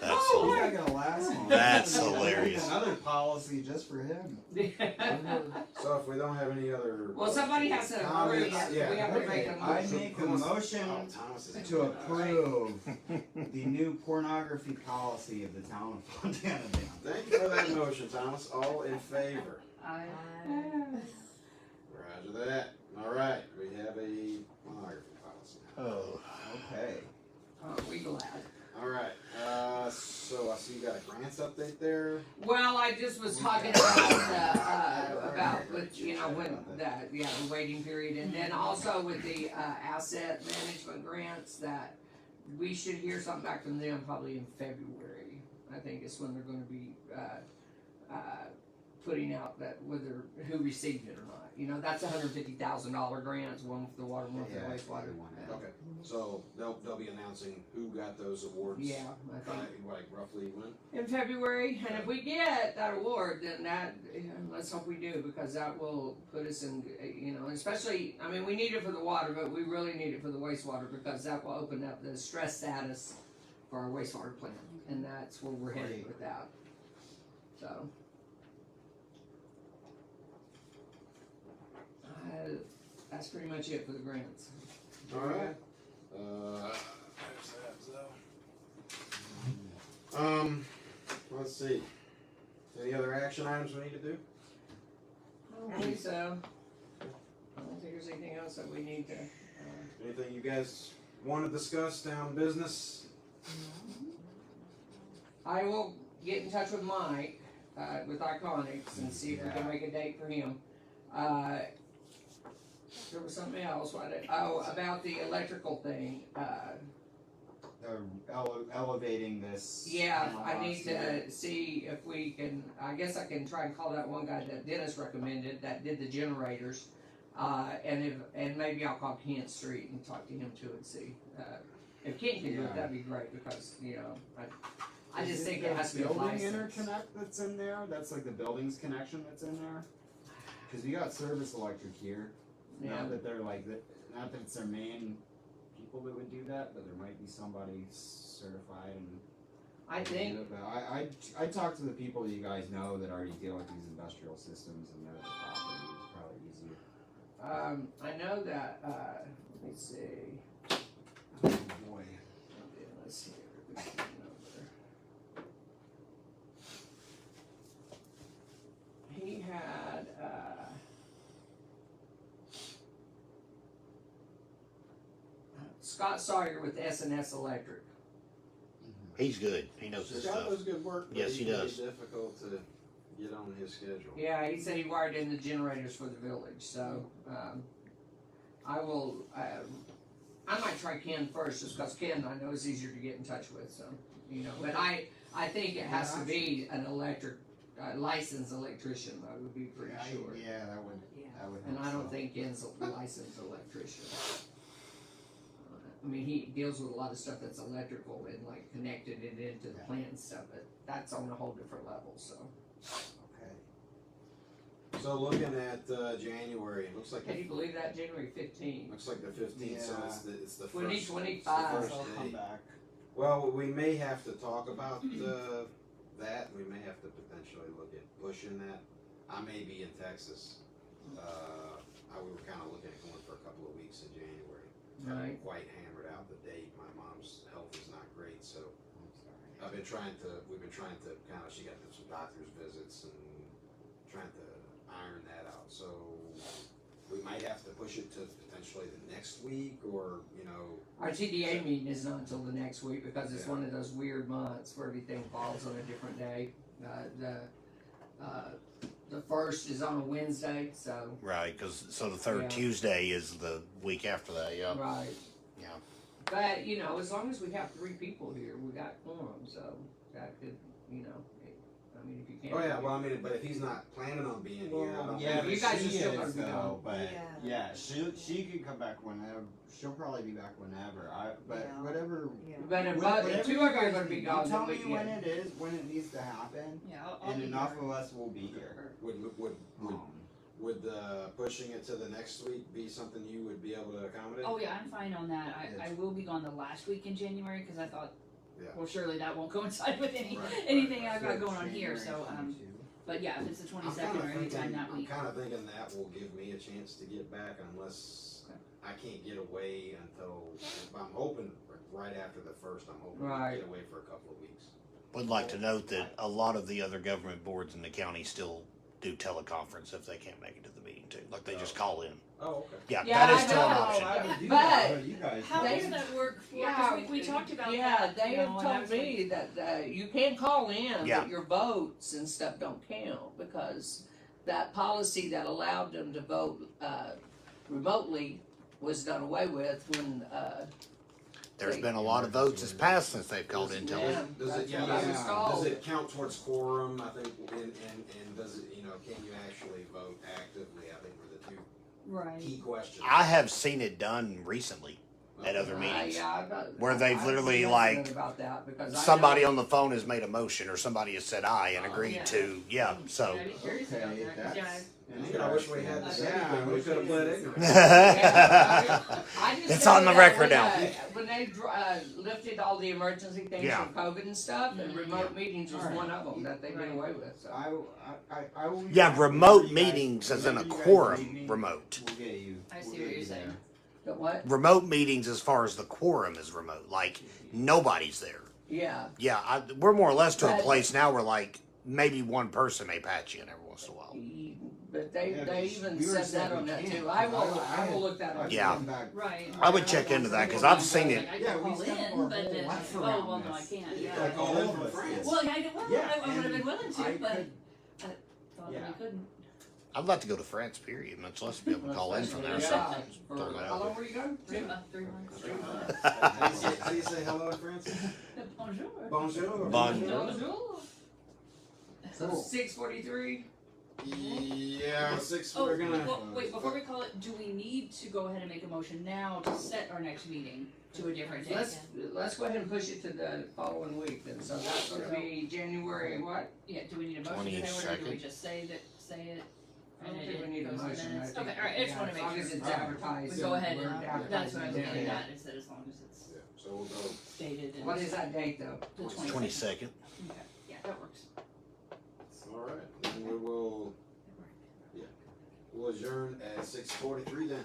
Speaker 5: That's
Speaker 3: He's
Speaker 5: hilarious.
Speaker 3: not gonna last long.
Speaker 5: That's
Speaker 3: We're gonna make
Speaker 5: hilarious.
Speaker 3: Another policy just for him.
Speaker 1: So if we don't have any other.
Speaker 4: Well, somebody has to approve
Speaker 1: comments,
Speaker 4: it.
Speaker 1: yeah.
Speaker 4: We have to make a
Speaker 3: I
Speaker 4: motion.
Speaker 3: make a motion
Speaker 1: Oh, Thomas is-
Speaker 3: to approve the new pornography policy of the town of Fontana.
Speaker 1: Thank you for that motion, Thomas. All in favor? Roger that. All right, we have a pornography policy.
Speaker 5: Oh.
Speaker 3: Okay.
Speaker 4: Oh, we glad.
Speaker 1: All right, so I see you got a grants update there.
Speaker 4: Well, I just was talking about with, when the waiting period, and then also with the asset management grants, that we should hear something back from them probably in February. I think is when they're gonna be putting out that whether, who received it or not. You know, that's $150,000 grants, one for the water, one for the
Speaker 3: Yeah,
Speaker 4: wastewater.
Speaker 3: one.
Speaker 1: Okay, so they'll be announcing who got those awards.
Speaker 4: Yeah, I
Speaker 1: By,
Speaker 4: think.
Speaker 1: like roughly when?
Speaker 4: In February, and if we get that award, then that, let's hope we do, because that will put us in, you know, especially, I mean, we need it for the water, but we really need it for the wastewater, because that will open up the stress status for our wastewater plant, and that's where we're headed with that. So. That's pretty much it for the grants.
Speaker 1: Alright. There's that, so. Let's see. Any other action items we need to do?
Speaker 4: I don't think so. I don't think there's anything else that we need to,
Speaker 1: Anything you guys want to discuss down business?
Speaker 4: I will get in touch with Mike, with Iconics and see if we can make a date for him. There was something else, about the electrical thing,
Speaker 3: Elevating this.
Speaker 4: yeah, I need to see if we can, I guess I can try and call that one guy that Dennis recommended that did the generators. And maybe I'll call Kent Street and talk to him too and see, if Kent can do it, that'd be great, because, you know, I just think it has to be a
Speaker 3: building
Speaker 4: license.
Speaker 3: interconnect that's in there. That's like the building's connection that's in there. Because you got Service Electric here.
Speaker 4: Yeah,
Speaker 3: Not that they're like that. Not that it's their main people that would do that, but there might be somebody certified and.
Speaker 4: I think,
Speaker 3: do it, but I talked to the people you guys know that already deal with these industrial systems and know the property is probably easier.
Speaker 4: I know that, let me see.
Speaker 3: Oh boy.
Speaker 4: Okay, let's see everybody's number. He had, Scott Sawyer with S&S Electric.
Speaker 5: He's good. He knows his
Speaker 1: Scott
Speaker 5: stuff.
Speaker 1: does good work, but
Speaker 5: Yes, he
Speaker 1: it's really
Speaker 5: does.
Speaker 1: difficult to get on his schedule.
Speaker 4: Yeah, he said he wired in the generators for the village, so, I will, I might try Ken first, just because Ken, I know, is easier to get in touch with, so, you know, but I think it has to be an electric, licensed electrician, I would be pretty sure.
Speaker 3: Yeah, that would. That would.
Speaker 4: And
Speaker 3: help
Speaker 4: I don't
Speaker 3: some.
Speaker 4: think Ken's a licensed electrician. I mean, he deals with a lot of stuff that's electrical and like connected it into the plant and stuff, but that's on a whole different level, so.
Speaker 3: Okay.
Speaker 1: So looking at January, it looks like
Speaker 4: Can you believe that, January 15th?
Speaker 1: looks like the 15th. So
Speaker 3: Yeah.
Speaker 1: it's the first.
Speaker 4: 2025.
Speaker 1: It's the
Speaker 3: I'll
Speaker 1: first
Speaker 3: come
Speaker 1: day.
Speaker 3: back.
Speaker 1: Well, we may have to talk about that. We may have to potentially look at pushing that. I may be in Texas. We were kind of looking at going for a couple of weeks in January. I
Speaker 4: Right.
Speaker 1: haven't quite hammered out the date. My mom's health is not great, so
Speaker 3: I'm sorry.
Speaker 1: we've been trying to kind of, she got some doctor's visits and trying to iron that out. So we might have to push it to potentially the next week, or, you know.
Speaker 4: Our TDA meeting is not until the next week because it's
Speaker 1: Yeah.
Speaker 4: one of those weird months where everything falls on a different day. The first is on a Wednesday, so,
Speaker 5: Right, because the third
Speaker 4: Yeah.
Speaker 5: Tuesday is the week after that. Yeah.
Speaker 4: right.
Speaker 5: Yeah.
Speaker 4: But, you know, as long as we have 3 people here, we got quorum, so that could, you know, I mean, if you can't.
Speaker 1: Oh yeah, well, I mean, but if he's not planning on being here, I don't
Speaker 3: Yeah,
Speaker 1: think-
Speaker 4: You
Speaker 3: but
Speaker 4: guys
Speaker 3: she
Speaker 4: are still gonna
Speaker 3: is,
Speaker 4: be
Speaker 3: though,
Speaker 4: gone.
Speaker 3: But
Speaker 2: Yeah.
Speaker 3: she can come back whenever. She'll probably be back whenever. But
Speaker 2: Yeah.
Speaker 3: whatever.
Speaker 4: But if,
Speaker 3: Whatever
Speaker 4: if 2
Speaker 3: you
Speaker 4: of you are
Speaker 3: guys
Speaker 4: gonna be
Speaker 3: need.
Speaker 4: gone,
Speaker 3: You tell
Speaker 4: then
Speaker 3: me
Speaker 4: we
Speaker 3: when
Speaker 4: can.
Speaker 3: it is, when it needs to happen,
Speaker 2: Yeah, I'll
Speaker 3: and
Speaker 2: be
Speaker 3: enough
Speaker 2: here.
Speaker 3: of us will be here.
Speaker 1: Would pushing it to the next week be something you would be able to accommodate?
Speaker 2: Oh yeah, I'm fine on that. I will be gone the last week in January because I thought,
Speaker 1: Yeah.
Speaker 2: well, surely that won't coincide with
Speaker 1: Right,
Speaker 2: anything
Speaker 1: right,
Speaker 2: I've got going on here.
Speaker 3: January
Speaker 2: So,
Speaker 3: 22.
Speaker 2: but yeah, if it's the
Speaker 1: I'm
Speaker 2: 22nd or anytime that
Speaker 1: I'm
Speaker 2: week.
Speaker 1: kind of thinking that will give me a chance to get back, unless
Speaker 2: Okay.
Speaker 1: I can't get away until, I'm hoping right after the first, I'm hoping
Speaker 4: Right.
Speaker 1: to get away for a couple of weeks.
Speaker 5: Would like to note that a lot of the other government boards in the county still do teleconference if they can't make it to the meeting too. Like they just call in.
Speaker 1: Oh, okay.
Speaker 5: Yeah,
Speaker 4: Yeah,
Speaker 5: that is
Speaker 4: I
Speaker 5: still an
Speaker 4: know.
Speaker 5: option.
Speaker 3: I would do
Speaker 4: But-
Speaker 3: that, you guys.
Speaker 2: How
Speaker 3: do.
Speaker 2: does that work for?
Speaker 4: Yeah,
Speaker 2: Because we talked about
Speaker 4: yeah,
Speaker 2: that.
Speaker 4: they
Speaker 2: you
Speaker 4: have
Speaker 2: know, and
Speaker 4: told
Speaker 2: I was like,
Speaker 4: me that you can call in,
Speaker 5: Yeah.
Speaker 4: but your votes and stuff don't count because that policy that allowed them to vote remotely was done away with when
Speaker 5: There's been a lot of votes that's passed since they've called in. Tell me.
Speaker 4: Yeah,
Speaker 1: Does
Speaker 4: that's
Speaker 1: it,
Speaker 4: what I was
Speaker 3: yeah.
Speaker 4: told.
Speaker 1: does it count towards quorum, I think, and does it, you know, can you actually vote actively, I think were the two
Speaker 2: Right.
Speaker 1: key questions.
Speaker 5: I have seen it done recently at other
Speaker 1: Okay.
Speaker 5: meetings. Where
Speaker 4: Where
Speaker 5: they've literally, like,
Speaker 4: about that because I
Speaker 5: Somebody
Speaker 4: know-
Speaker 5: on the phone has made a motion, or somebody has said aye and agreed
Speaker 2: Yeah.
Speaker 5: to. Yeah, so.
Speaker 2: Yeah, I'd be curious about
Speaker 3: Okay,
Speaker 2: that, 'cause,
Speaker 3: that's
Speaker 1: Man, I wish we had the same
Speaker 3: Yeah,
Speaker 1: thing, we
Speaker 3: we
Speaker 1: could have pled ignorant.
Speaker 4: Yeah, I just
Speaker 5: It's
Speaker 4: know
Speaker 5: on the
Speaker 4: that
Speaker 5: record
Speaker 4: when,
Speaker 5: now.
Speaker 4: When they lifted all the emergency things
Speaker 5: Yeah.
Speaker 4: from COVID and stuff, and remote meetings was
Speaker 2: Right.
Speaker 4: one of them that they did
Speaker 2: Right.
Speaker 4: away with. So.
Speaker 3: I will.
Speaker 5: Yeah, remote
Speaker 3: whenever you guys-
Speaker 5: meetings as in a
Speaker 3: whenever you guys
Speaker 5: quorum
Speaker 3: need me,
Speaker 5: remote.
Speaker 3: We'll get you.
Speaker 2: I see
Speaker 3: we'll
Speaker 2: what
Speaker 3: get
Speaker 2: you're
Speaker 3: you
Speaker 2: saying.
Speaker 3: there.
Speaker 4: But what?
Speaker 5: Remote meetings, as far as the quorum is remote, like nobody's there.
Speaker 4: Yeah.
Speaker 5: Yeah, we're more or less to a
Speaker 4: But-
Speaker 5: place now where like maybe one person may patch in every once in a while.
Speaker 4: But they,
Speaker 3: Yeah,
Speaker 4: they
Speaker 3: but
Speaker 4: even
Speaker 3: Bureau
Speaker 4: said that
Speaker 3: we
Speaker 4: on that
Speaker 3: can't,
Speaker 4: too.
Speaker 3: 'cause
Speaker 4: I will
Speaker 3: had-
Speaker 4: look that up.
Speaker 3: I've
Speaker 5: Yeah.
Speaker 3: come back-
Speaker 2: Right.
Speaker 5: I would check into that because I've seen it.
Speaker 2: Like, I
Speaker 3: Yeah,
Speaker 2: could
Speaker 3: we
Speaker 2: call
Speaker 3: spent
Speaker 2: in,
Speaker 3: our
Speaker 2: but
Speaker 3: whole
Speaker 2: then,
Speaker 3: life
Speaker 2: oh,
Speaker 3: around
Speaker 2: well, no, I
Speaker 3: this.
Speaker 2: can't,
Speaker 1: Yeah,
Speaker 2: yeah.
Speaker 1: like all
Speaker 3: All
Speaker 1: in
Speaker 3: of
Speaker 1: from
Speaker 3: us
Speaker 1: France.
Speaker 3: did.
Speaker 2: Well, yeah, I would have been
Speaker 3: and
Speaker 2: willing to,
Speaker 3: I
Speaker 2: but
Speaker 3: could-
Speaker 2: I thought
Speaker 3: Yeah.
Speaker 2: we couldn't.
Speaker 5: I'd like to go to France, period, much less be able to call in from there.
Speaker 4: Yeah.
Speaker 5: So.
Speaker 4: For-
Speaker 5: Throw that
Speaker 4: how
Speaker 5: out
Speaker 4: long were you gone?
Speaker 2: 3 months.
Speaker 4: 3 months.
Speaker 1: How do you say hello in Francis?
Speaker 2: Bonjour.
Speaker 1: Bonjour.
Speaker 5: Bonjour.
Speaker 4: So
Speaker 3: Cool.
Speaker 4: 6:43.
Speaker 1: Yeah, six,
Speaker 2: Oh,
Speaker 1: we're gonna.
Speaker 2: well, wait, before we call it, do we need to go ahead and make a motion now to set our next meeting to a different date?
Speaker 4: Let's go ahead and push it to the following week then. So that's gonna be January what?
Speaker 2: Yeah, do we need a motion to say or do we
Speaker 5: 22nd.
Speaker 2: just say it?
Speaker 4: I don't think we need a
Speaker 2: goes in
Speaker 4: motion.
Speaker 2: minutes?
Speaker 4: I think-
Speaker 2: Okay, alright, I just
Speaker 4: yeah,
Speaker 2: wanna
Speaker 4: as
Speaker 2: make
Speaker 4: long
Speaker 2: sure.
Speaker 4: as it's
Speaker 3: Alright.
Speaker 4: advertised.
Speaker 2: We go ahead
Speaker 4: we're
Speaker 2: and,
Speaker 4: advertising
Speaker 2: that's what I was
Speaker 4: it.
Speaker 2: looking
Speaker 4: Yeah.
Speaker 2: at, is that as long as it's
Speaker 1: Yeah, so we'll go.
Speaker 2: stated and.
Speaker 4: What is that date though?
Speaker 2: The
Speaker 5: 22nd.
Speaker 2: Okay, yeah, that works.
Speaker 1: All right, then we will, we'll adjourn at 6:43 then.